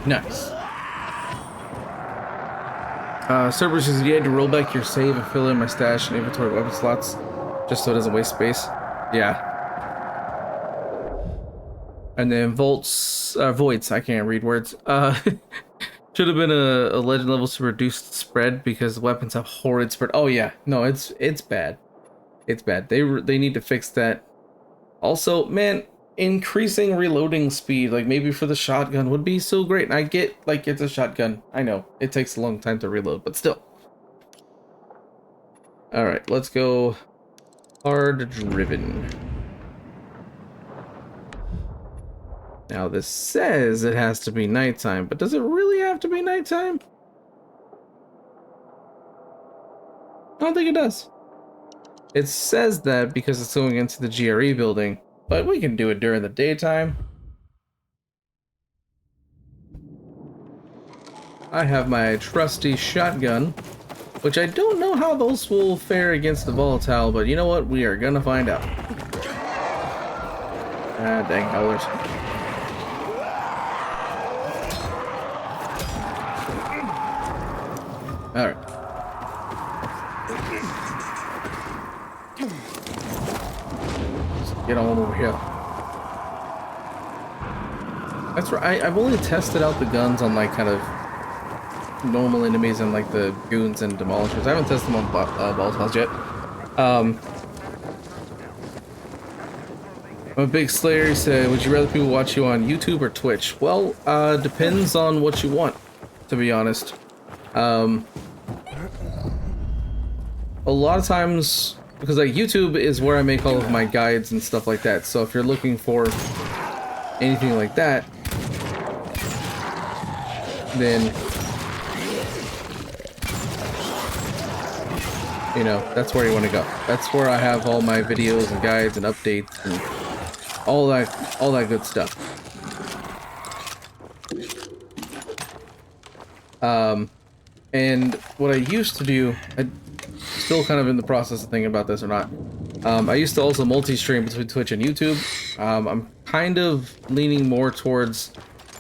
Nice. Servers says you had to roll back your save and fill in my stash and inventory weapon slots just so it doesn't waste space. Yeah. And then voids, I can't read words. Should have been a legend level to reduce spread because weapons have horrid spread. Oh yeah, no, it's bad. It's bad. They need to fix that. Also, man, increasing reloading speed, like maybe for the shotgun, would be so great. And I get, like, it's a shotgun. I know it takes a long time to reload, but still. All right, let's go hard driven. Now this says it has to be nighttime, but does it really have to be nighttime? I don't think it does. It says that because it's going into the GRE building, but we can do it during the daytime. I have my trusty shotgun, which I don't know how those will fare against the volatile, but you know what? We are gonna find out. Ah, dang howlers. Alright. Just get on over here. That's right. I've only tested out the guns on like kind of normal enemies and like the goons and demolishers. I haven't tested them on volatiles yet. I'm a big Slayer. He said, would you rather people watch you on YouTube or Twitch? Well, depends on what you want, to be honest. A lot of times, because like YouTube is where I make all of my guides and stuff like that, so if you're looking for anything like that, then you know, that's where you want to go. That's where I have all my videos and guides and updates and all that good stuff. And what I used to do, I'm still kind of in the process of thinking about this or not. I used to also multi-stream between Twitch and YouTube. I'm kind of leaning more towards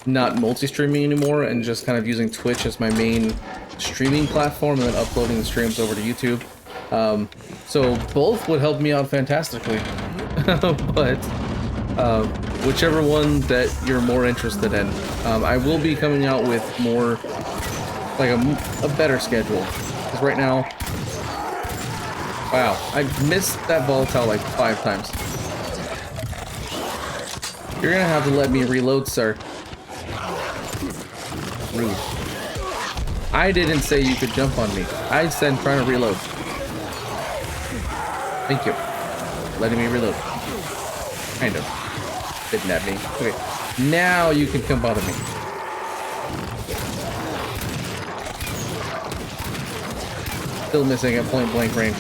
not multi-streaming anymore and just kind of using Twitch as my main streaming platform and then uploading the streams over to YouTube. So both would help me out fantastically. But whichever one that you're more interested in, I will be coming out with more, like a better schedule. Because right now, wow, I missed that volatile like 5 times. You're gonna have to let me reload, sir. Rude. I didn't say you could jump on me. I said trying to reload. Thank you. Letting me reload. Kind of. Didn't at me. Okay. Now you can come bother me. Still missing at point blank range.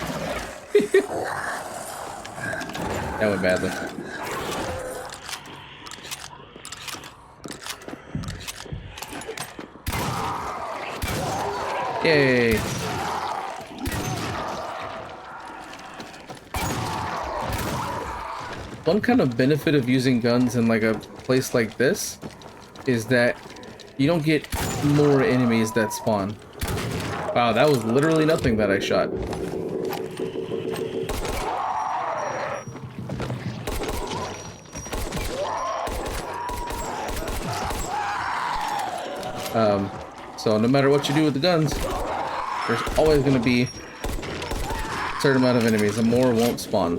That went badly. Yay. One kind of benefit of using guns in like a place like this is that you don't get more enemies that spawn. Wow, that was literally nothing that I shot. So no matter what you do with the guns, there's always going to be a certain amount of enemies, and more won't spawn.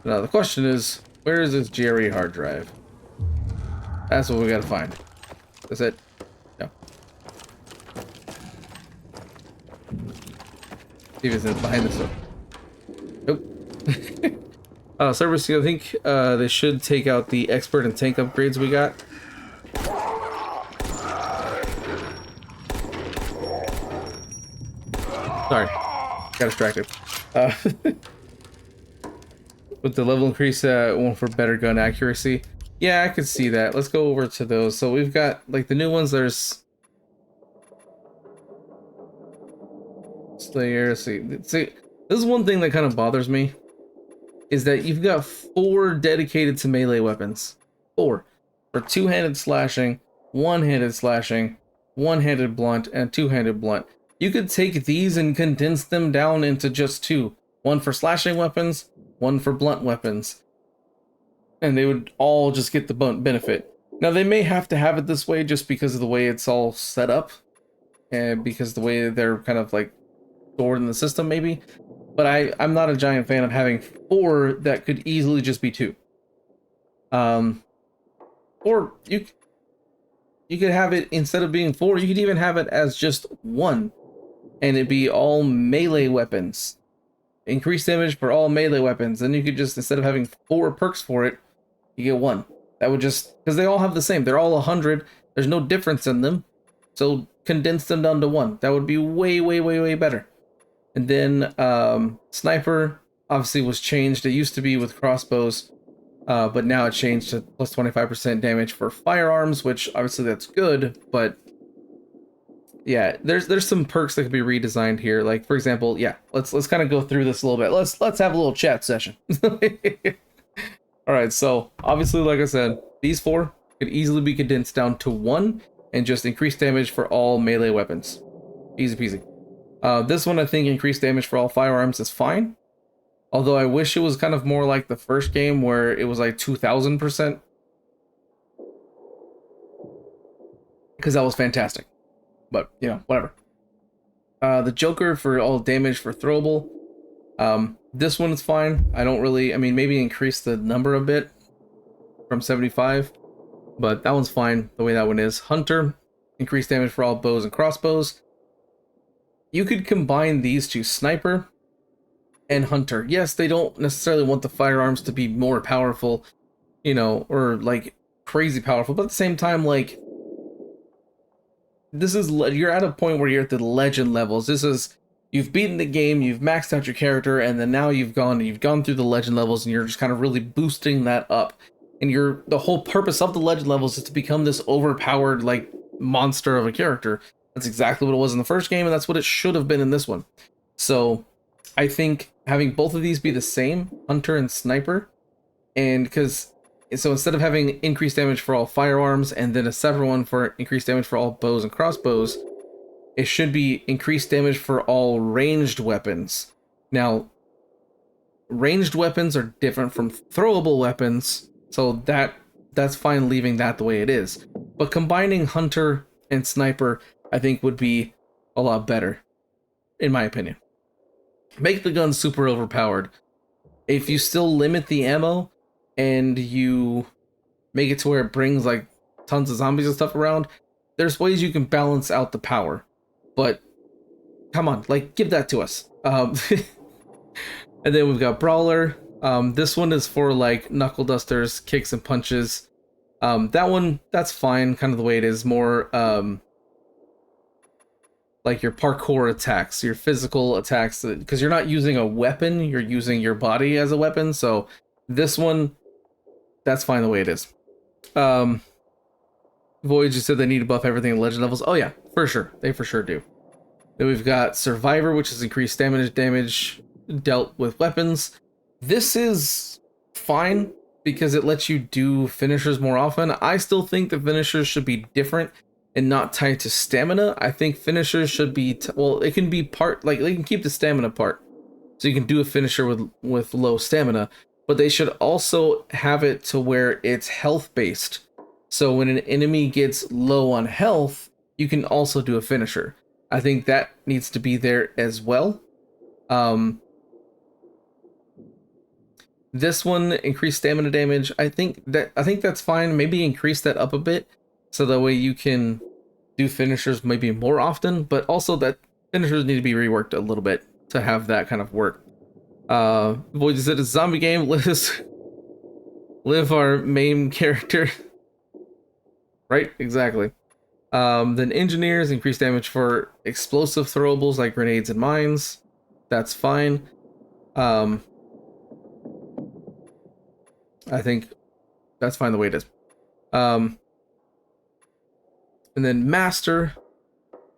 Now the question is, where is this GRE hard drive? That's what we gotta find. That's it? No. See if it's behind this door. Nope. Service, I think they should take out the expert and tank upgrades we got. Sorry, got distracted. With the level increase, one for better gun accuracy. Yeah, I could see that. Let's go over to those. So we've got like the new ones. There's Slayer. See, this is one thing that kind of bothers me, is that you've got 4 dedicated to melee weapons. 4 for two-handed slashing, one-handed slashing, one-handed blunt, and two-handed blunt. You could take these and condense them down into just 2. One for slashing weapons, one for blunt weapons. And they would all just get the benefit. Now, they may have to have it this way just because of the way it's all set up. And because the way they're kind of like stored in the system, maybe. But I'm not a giant fan of having 4 that could easily just be 2. Or you could have it, instead of being 4, you could even have it as just 1. And it'd be all melee weapons. Increased damage for all melee weapons. Then you could just, instead of having 4 perks for it, you get 1. That would just, because they all have the same. They're all 100. There's no difference in them. So condense them down to 1. That would be way, way, way, way better. And then sniper obviously was changed. It used to be with crossbows, but now it changed to plus 25% damage for firearms, which obviously that's good, but yeah, there's some perks that could be redesigned here. Like, for example, yeah, let's kind of go through this a little bit. Let's have a little chat session. All right, so obviously, like I said, these 4 could easily be condensed down to 1 and just increase damage for all melee weapons. Easy peasy. This one, I think increased damage for all firearms is fine. Although I wish it was kind of more like the first game where it was like 2000%. Because that was fantastic. But, you know, whatever. The Joker for all damage for throwable. This one is fine. I don't really, I mean, maybe increase the number a bit from 75. But that one's fine the way that one is. Hunter, increased damage for all bows and crossbows. You could combine these two, Sniper and Hunter. Yes, they don't necessarily want the firearms to be more powerful, you know, or like crazy powerful, but at the same time, like, this is, you're at a point where you're at the legend levels. This is, you've beaten the game, you've maxed out your character, and then now you've gone through the legend levels, and you're just kind of really boosting that up. And the whole purpose of the legend levels is to become this overpowered, like, monster of a character. That's exactly what it was in the first game, and that's what it should have been in this one. So I think having both of these be the same, Hunter and Sniper, and because So instead of having increased damage for all firearms and then a separate one for increased damage for all bows and crossbows, it should be increased damage for all ranged weapons. Now, ranged weapons are different from throwable weapons, so that's fine leaving that the way it is. But combining hunter and sniper, I think, would be a lot better, in my opinion. Make the gun super overpowered. If you still limit the ammo and you make it to where it brings like tons of zombies and stuff around, there's ways you can balance out the power. But come on, like, give that to us. And then we've got Brawler. This one is for like knuckle dusters, kicks and punches. That one, that's fine, kind of the way it is. More like your parkour attacks, your physical attacks, because you're not using a weapon, you're using your body as a weapon. So this one, that's fine the way it is. Void just said they need to buff everything in legend levels. Oh yeah, for sure. They for sure do. Then we've got Survivor, which is increased damage dealt with weapons. This is fine because it lets you do finishers more often. I still think the finishers should be different and not tied to stamina. I think finishers should be, well, it can be part, like, they can keep the stamina part. So you can do a finisher with low stamina, but they should also have it to where it's health based. So when an enemy gets low on health, you can also do a finisher. I think that needs to be there as well. This one, increased stamina damage. I think that's fine. Maybe increase that up a bit so that way you can do finishers maybe more often, but also that finishers need to be reworked a little bit to have that kind of work. Void just said, a zombie game. Live our main character. Right, exactly. Then engineers, increased damage for explosive throwables like grenades and mines. That's fine. I think that's fine the way it is. And then master,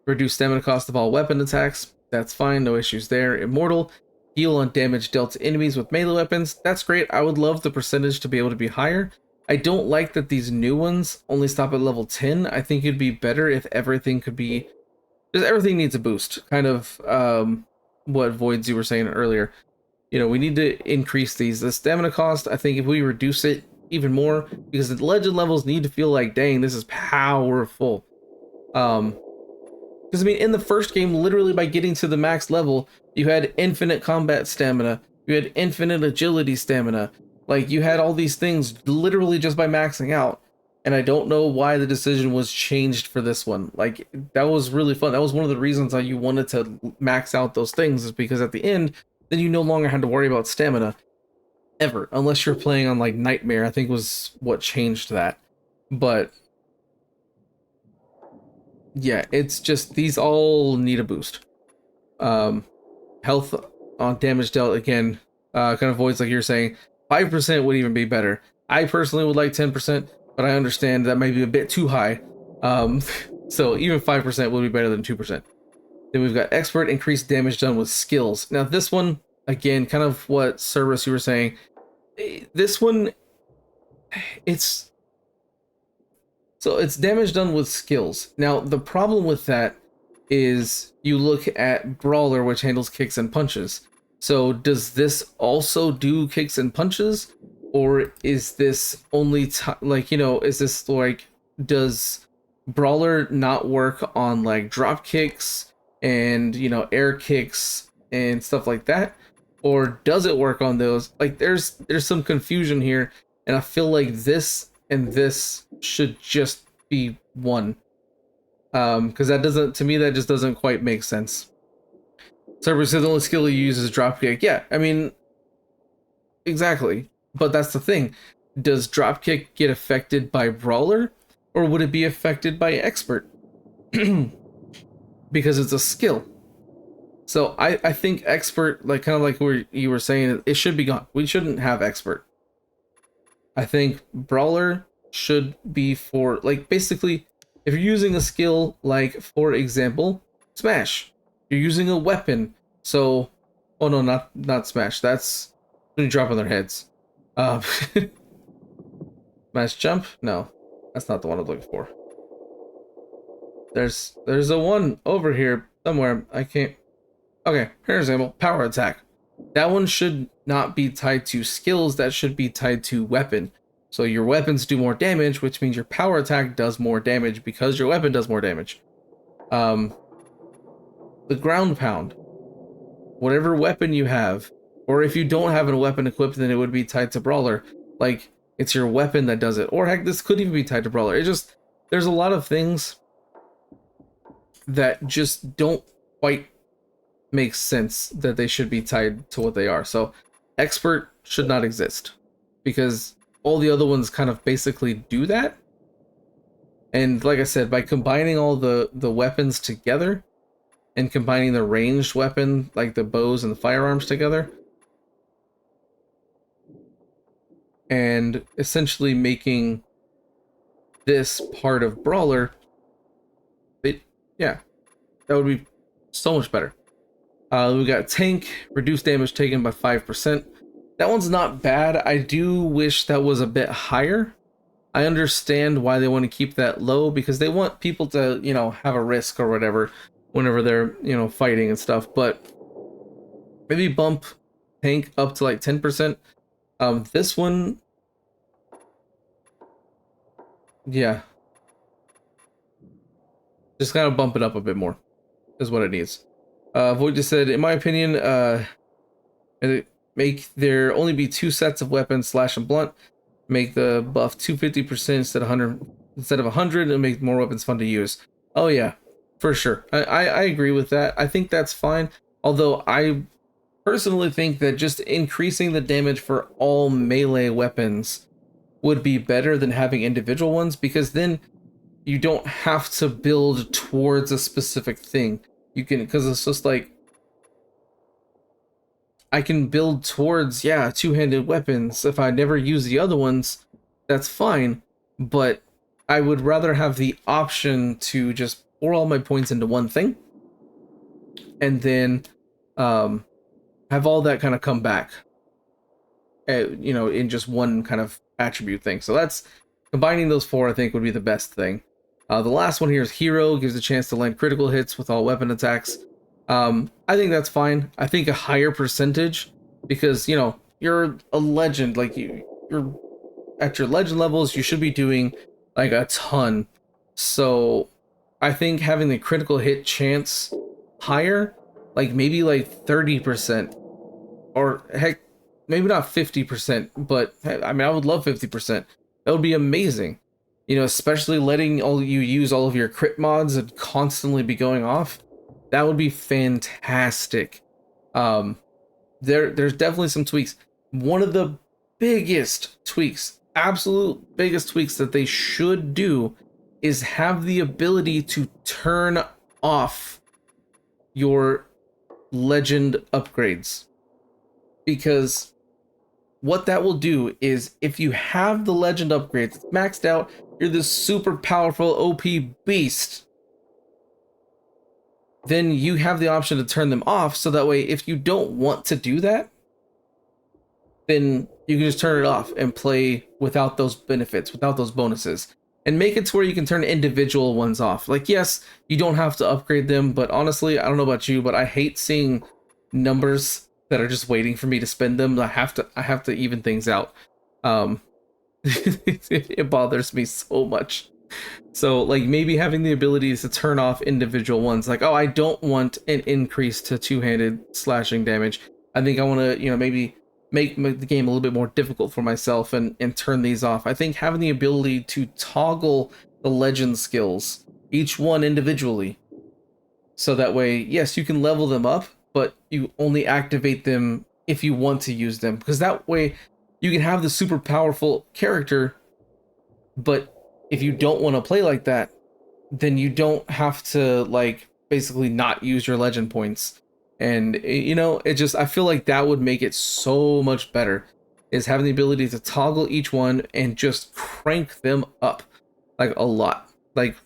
reduce stamina cost of all weapon attacks. That's fine, no issues there. Immortal, heal on damage dealt to enemies with melee weapons. That's great. I would love the percentage to be able to be higher. I don't like that these new ones only stop at level 10. I think it'd be better if everything could be, just everything needs a boost. Kind of what Voids you were saying earlier. You know, we need to increase these. The stamina cost, I think if we reduce it even more, because the legend levels need to feel like, dang, this is powerful. Because I mean, in the first game, literally by getting to the max level, you had infinite combat stamina, you had infinite agility stamina, like you had all these things literally just by maxing out. And I don't know why the decision was changed for this one. Like, that was really fun. That was one of the reasons why you wanted to max out those things, is because at the end, then you no longer had to worry about stamina ever, unless you're playing on like Nightmare, I think was what changed that. But yeah, it's just, these all need a boost. Health on damage dealt, again, kind of voids like you're saying, 5% would even be better. I personally would like 10%, but I understand that might be a bit too high. So even 5% would be better than 2%. Then we've got expert, increased damage done with skills. Now this one, again, kind of what Cerberus you were saying, this one, it's damage done with skills. Now the problem with that is you look at Brawler, which handles kicks and punches. So does this also do kicks and punches? Or is this only, like, you know, is this like, does Brawler not work on like drop kicks and, you know, air kicks and stuff like that? Or does it work on those? Like, there's some confusion here, and I feel like this and this should just be one. Because that doesn't, to me, that just doesn't quite make sense. Cerberus says the only skill he uses is dropkick. Yeah, I mean, exactly. But that's the thing. Does dropkick get affected by Brawler, or would it be affected by Expert? Because it's a skill. So I think Expert, like kind of like where you were saying, it should be gone. We shouldn't have Expert. I think Brawler should be for, like, basically, if you're using a skill, like, for example, Smash. You're using a weapon. So, oh no, not Smash. That's when you drop on their heads. Mass jump? No, that's not the one I'm looking for. There's a one over here somewhere. I can't. Okay, here's an example. Power attack. That one should not be tied to skills. That should be tied to weapon. So your weapons do more damage, which means your power attack does more damage because your weapon does more damage. The ground pound. Whatever weapon you have, or if you don't have a weapon equipped, then it would be tied to brawler. Like, it's your weapon that does it. Or heck, this could even be tied to brawler. It just, there's a lot of things that just don't quite make sense that they should be tied to what they are. So expert should not exist because all the other ones kind of basically do that. And like I said, by combining all the weapons together and combining the ranged weapon, like the bows and the firearms together, and essentially making this part of brawler, yeah, that would be so much better. We got tank, reduced damage taken by 5%. That one's not bad. I do wish that was a bit higher. I understand why they want to keep that low because they want people to, you know, have a risk or whatever whenever they're, you know, fighting and stuff. But maybe bump tank up to like 10%. This one, yeah, just kind of bump it up a bit more is what it needs. Void just said, in my opinion, make there only be 2 sets of weapons, slash and blunt. Make the buff 250% instead of 100, and make more weapons fun to use. Oh yeah, for sure. I agree with that. I think that's fine. Although I personally think that just increasing the damage for all melee weapons would be better than having individual ones, because then you don't have to build towards a specific thing. You can, because it's just like, I can build towards, yeah, two-handed weapons. If I never use the other ones, that's fine. But I would rather have the option to just pour all my points into one thing, and then have all that kind of come back, you know, in just one kind of attribute thing. So that's, combining those 4, I think, would be the best thing. The last one here is hero, gives a chance to land critical hits with all weapon attacks. I think that's fine. I think a higher percentage, because, you know, you're a legend, like you're at your legend levels, you should be doing like a ton. So I think having the critical hit chance higher, like maybe like 30%, or heck, maybe not 50%, but I mean, I would love 50%. That would be amazing. You know, especially letting you use all of your crit mods and constantly be going off. That would be fantastic. There's definitely some tweaks. One of the biggest tweaks, absolute biggest tweaks that they should do is have the ability to turn off your legend upgrades. Because what that will do is, if you have the legend upgrades maxed out, you're this super powerful OP beast, then you have the option to turn them off, so that way if you don't want to do that, then you can just turn it off and play without those benefits, without those bonuses, and make it to where you can turn individual ones off. Like, yes, you don't have to upgrade them, but honestly, I don't know about you, but I hate seeing numbers that are just waiting for me to spend them. I have to even things out. It bothers me so much. So like, maybe having the ability to turn off individual ones, like, oh, I don't want an increase to two-handed slashing damage. I think I want to, you know, maybe make the game a little bit more difficult for myself and turn these off. I think having the ability to toggle the legend skills, each one individually, so that way, yes, you can level them up, but you only activate them if you want to use them, because that way you can have the super powerful character, but if you don't want to play like that, then you don't have to, like, basically not use your legend points. And, you know, it just, I feel like that would make it so much better, is having the ability to toggle each one and just crank them up, like, a lot. Like,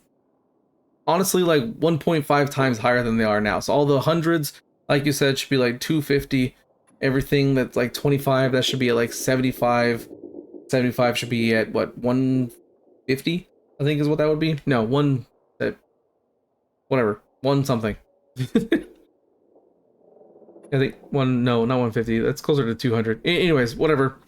honestly, like 1.5 times higher than they are now. So all the hundreds, like you said, should be like 250. Everything that's like 25, that should be at like 75, 75 should be at what, 150? I think is what that would be. No, whatever, one something. I think no, not 150. That's closer to 200. Anyways, whatever.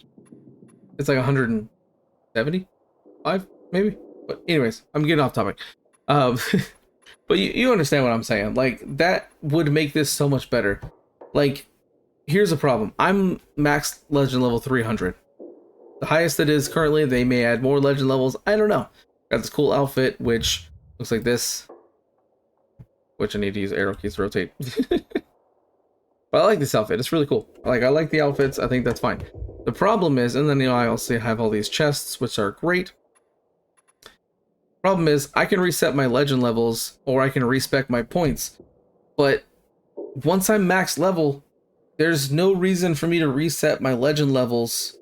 It's like 175, maybe. But anyways, I'm getting off topic. But you understand what I'm saying. Like, that would make this so much better. Like, here's a problem. I'm max legend level 300. The highest it is currently. They may add more legend levels. I don't know. Got this cool outfit, which looks like this. Which I need to use arrow keys to rotate. But I like this outfit. It's really cool. Like, I like the outfits. I think that's fine. The problem is, and then I also have all these chests, which are great. Problem is, I can reset my legend levels, or I can respec my points. But once I'm max level, there's no reason for me to reset my legend levels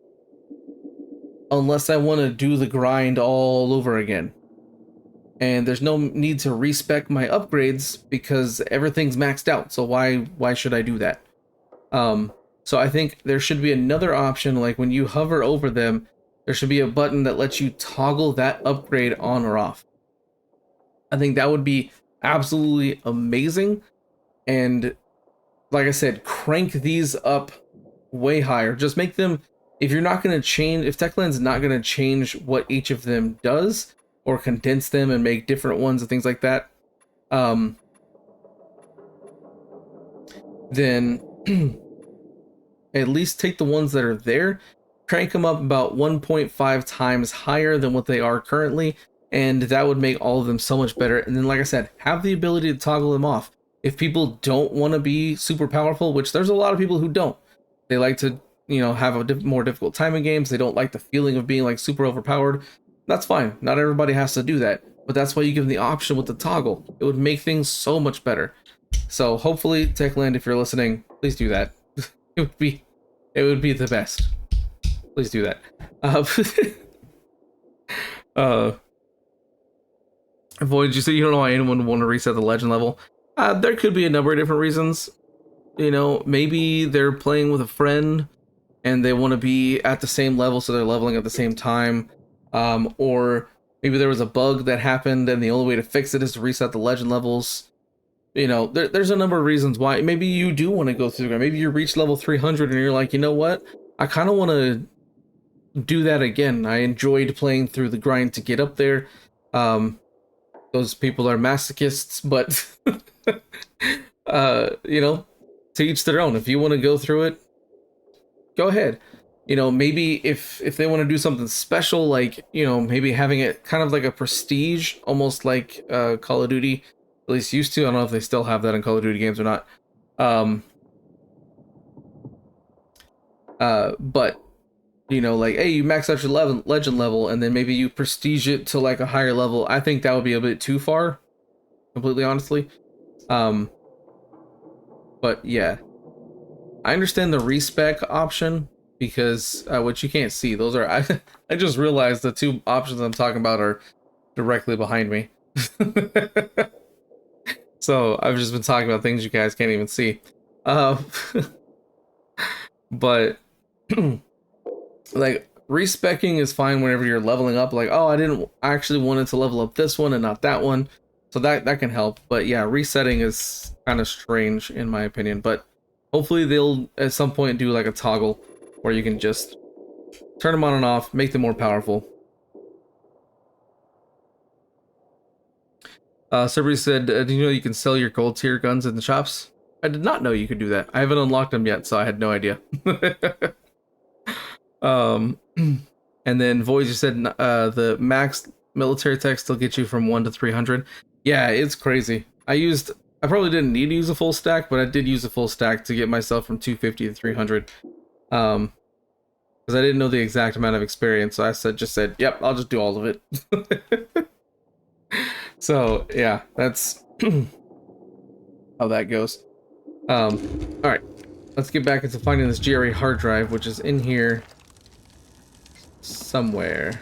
unless I want to do the grind all over again. And there's no need to respec my upgrades because everything's maxed out. So why should I do that? So I think there should be another option, like when you hover over them, there should be a button that lets you toggle that upgrade on or off. I think that would be absolutely amazing. And like I said, crank these up way higher. Just make them, if you're not going to change, if Techland's not going to change what each of them does, or condense them and make different ones and things like that, then at least take the ones that are there, crank them up about 1.5 times higher than what they are currently, and that would make all of them so much better. And then, like I said, have the ability to toggle them off. If people don't want to be super powerful, which there's a lot of people who don't, they like to, you know, have a more difficult time in games. They don't like the feeling of being like super overpowered. That's fine. Not everybody has to do that, but that's why you give them the option with the toggle. It would make things so much better. So hopefully, Techland, if you're listening, please do that. It would be the best. Please do that. Void, you say you don't know why anyone would want to reset the legend level? There could be a number of different reasons. You know, maybe they're playing with a friend and they want to be at the same level, so they're leveling at the same time. Or maybe there was a bug that happened and the only way to fix it is to reset the legend levels. You know, there's a number of reasons why. Maybe you do want to go through the grind. Maybe you reach level 300 and you're like, you know what? I kind of want to do that again. I enjoyed playing through the grind to get up there. Those people are masochists, but you know, to each their own. If you want to go through it, go ahead. You know, maybe if they want to do something special, like, you know, maybe having it kind of like a prestige, almost like Call of Duty at least used to. I don't know if they still have that in Call of Duty games or not. But you know, like, hey, you max out your legend level and then maybe you prestige it to like a higher level. I think that would be a bit too far, completely honestly. But yeah, I understand the respec option because which you can't see. Those are I just realized the two options I'm talking about are directly behind me. So I've just been talking about things you guys can't even see. But like, respecing is fine whenever you're leveling up. Like, oh, I didn't actually wanted to level up this one and not that one, so that can help. But yeah, resetting is kind of strange in my opinion. But hopefully they'll at some point do like a toggle where you can just turn them on and off, make them more powerful. Cerberus said, do you know you can sell your gold tier guns in the shops? I did not know you could do that. I haven't unlocked them yet, so I had no idea. And then Voyager said the max military tech still gets you from 1 to 300. Yeah, it's crazy. I probably didn't need to use a full stack, but I did use a full stack to get myself from 250 to 300. Because I didn't know the exact amount of experience, so I just said, yep, I'll just do all of it. So yeah, that's how that goes. All right, let's get back into finding this GRE hard drive, which is in here somewhere.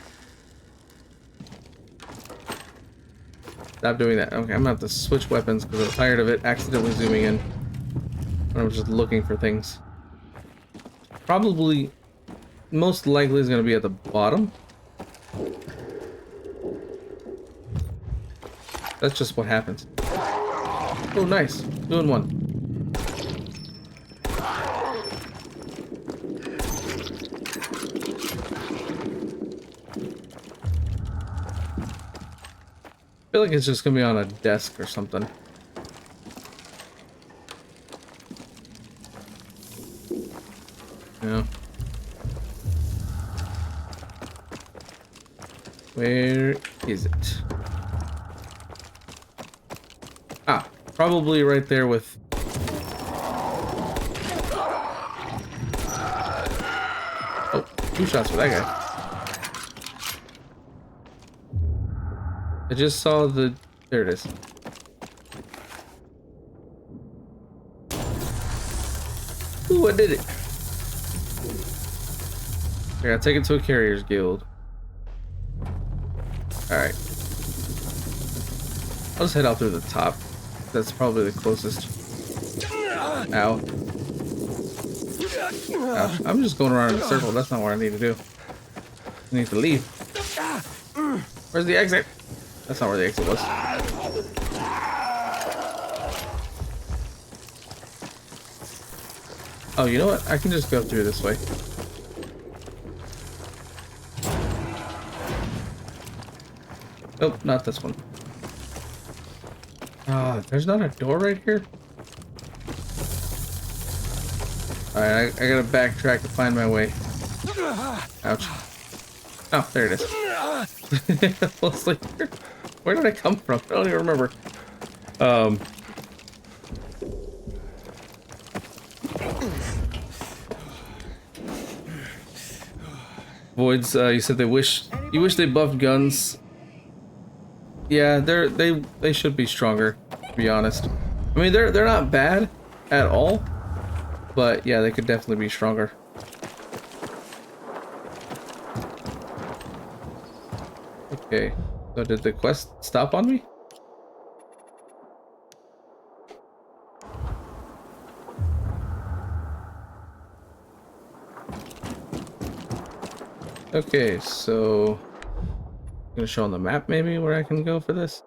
Stop doing that. Okay, I'm gonna have to switch weapons because I'm tired of it accidentally zooming in when I'm just looking for things. Probably most likely is going to be at the bottom. That's just what happens. Oh, nice. Doing one. I feel like it's just going to be on a desk or something. Yeah. Where is it? Ah, probably right there with... Oh, 2 shots for that guy. I just saw the... There it is. Ooh, I did it. I gotta take it to a carrier's guild. Alright. I'll just head out through the top. That's probably the closest. Ow. Ouch. I'm just going around in a circle. That's not what I need to do. I need to leave. Where's the exit? That's not where the exit was. Oh, you know what? I can just go through this way. Nope, not this one. Ah, there's not a door right here? Alright, I gotta backtrack to find my way. Ouch. Oh, there it is. I was like, where did I come from? I don't even remember. Voids, you said you wish they buffed guns. Yeah, they should be stronger, to be honest. I mean, they're not bad at all, but yeah, they could definitely be stronger. Okay, so did the quest stop on me? Okay, so I'm gonna show on the map maybe where I can go for this.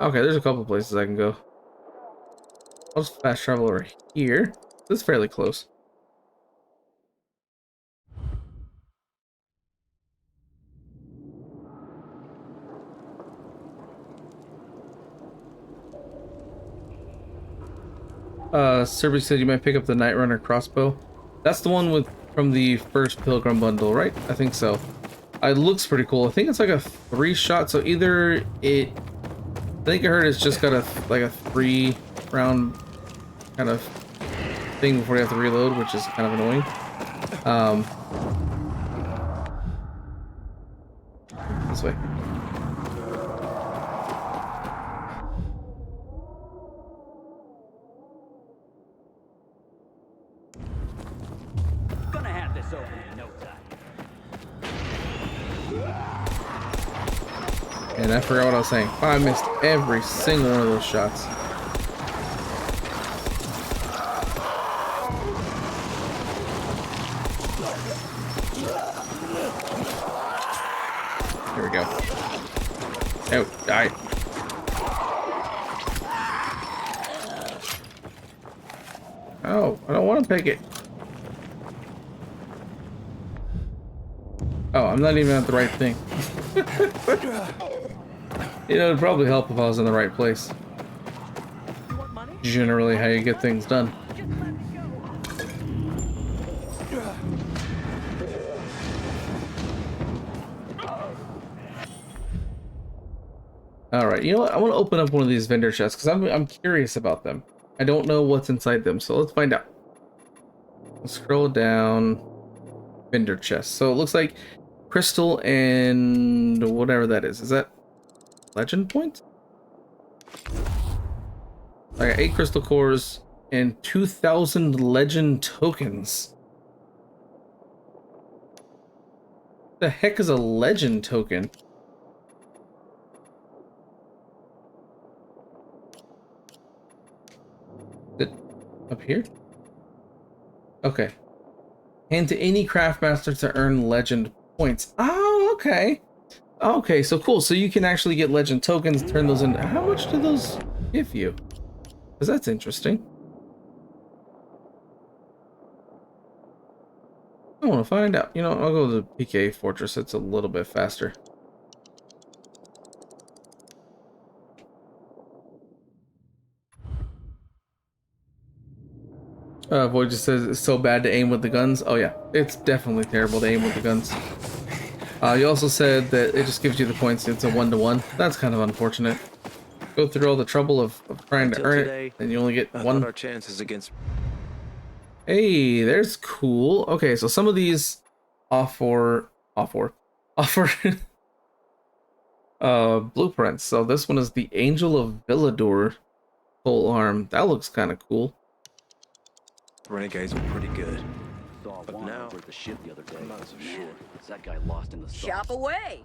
Okay, there's a couple places I can go. I'll just fast travel over here. This is fairly close. Serby said you might pick up the Night Runner crossbow. That's the one with from the first Pilgrim bundle, right? I think so. It looks pretty cool. I think it's like a 3-shot, so either it... I think I heard it's just got a 3-round kind of thing before you have to reload, which is kind of annoying. This way. Gonna have this over in no time. And I forgot what I was saying. Oh, I missed every single one of those shots. Here we go. Oh, die. Oh, I don't want to pick it. Oh, I'm not even at the right thing. You know, it'd probably help if I was in the right place. Generally how you get things done. Alright, you know what? I want to open up one of these vendor chests because I'm curious about them. I don't know what's inside them, so let's find out. Let's scroll down. Vendor chest. So it looks like crystal and whatever that is. Is that legend points? I got 8 crystal cores and 2,000 legend tokens. What the heck is a legend token? Is it up here? Okay. Hand to any craftmaster to earn legend points. Oh, okay. Okay, so cool. So you can actually get legend tokens, turn those into... How much do those give you? Because that's interesting. I want to find out. You know, I'll go to the PK Fortress. It's a little bit faster. Void just says it's so bad to aim with the guns. Oh yeah, it's definitely terrible to aim with the guns. You also said that it just gives you the points. It's a 1-to-1. That's kind of unfortunate. Go through all the trouble of trying to earn it, and you only get one. Our chances against. Hey, there's cool. Okay, so some of these offer blueprints. So this one is the Angel of Villador pole arm. That looks kind of cool. Renegades were pretty good. Saw But one now- over at the ship the other day. I'm not so sure. Is that guy lost in the sauce? Shop away.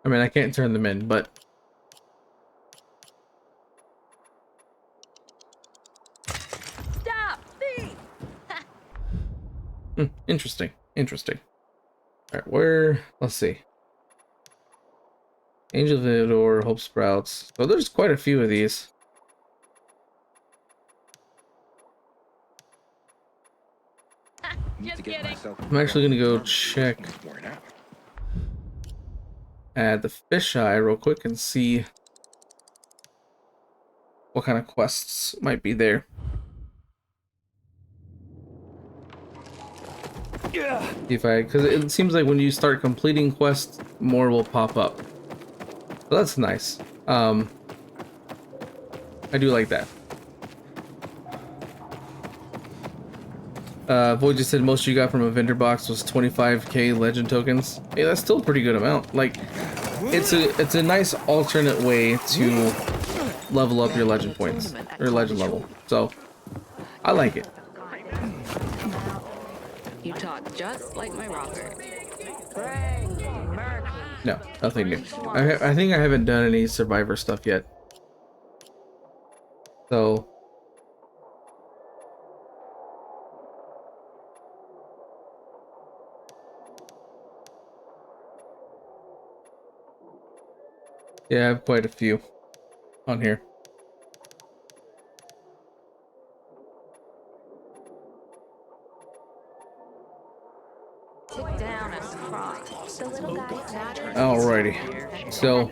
I mean, I can't turn them in, but Stop, thief. interesting. Interesting. All right, where? Let's see. Angel of Villador, Hope Sprouts. So there's quite a few of these. Just kidding. I'm actually gonna go check at the fisheye real quick and see what kind of quests might be there. If I, because it seems like when you start completing quests, more will pop up. So that's nice. I do like that. Void just said most you got from a vendor box was 25k legend tokens. Hey, that's still a pretty good amount. Like, it's a nice alternate way to level up your legend points or legend level. So I like it. You talk just like my Robert. No, nothing new. I think I haven't done any survivor stuff yet. So yeah, I have quite a few on here. Sit down and cross. The little guy's not Alrighty. So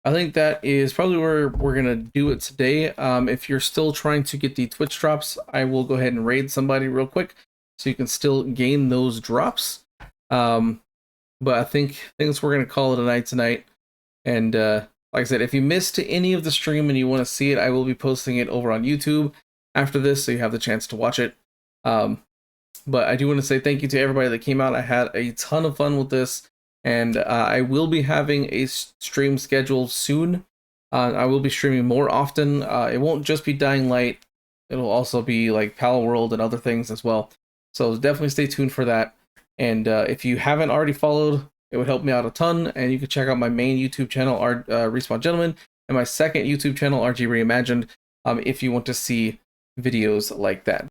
I think that is probably where we're gonna do it today. If you're still trying to get the Twitch drops, I will go ahead and raid somebody real quick so you can still gain those drops. But I think we're gonna call it a night tonight. And like I said, if you missed any of the stream and you want to see it, I will be posting it over on YouTube after this, so you have the chance to watch it. But I do want to say thank you to everybody that came out. I had a ton of fun with this, and I will be having a stream scheduled soon. I will be streaming more often. It won't just be Dying Light. It'll also be like Pal World and other things as well. So definitely stay tuned for that. And if you haven't already followed, it would help me out a ton. And you can check out my main YouTube channel, Respawn Gentleman, and my second YouTube channel, RG Reimagined, if you want to see videos like that.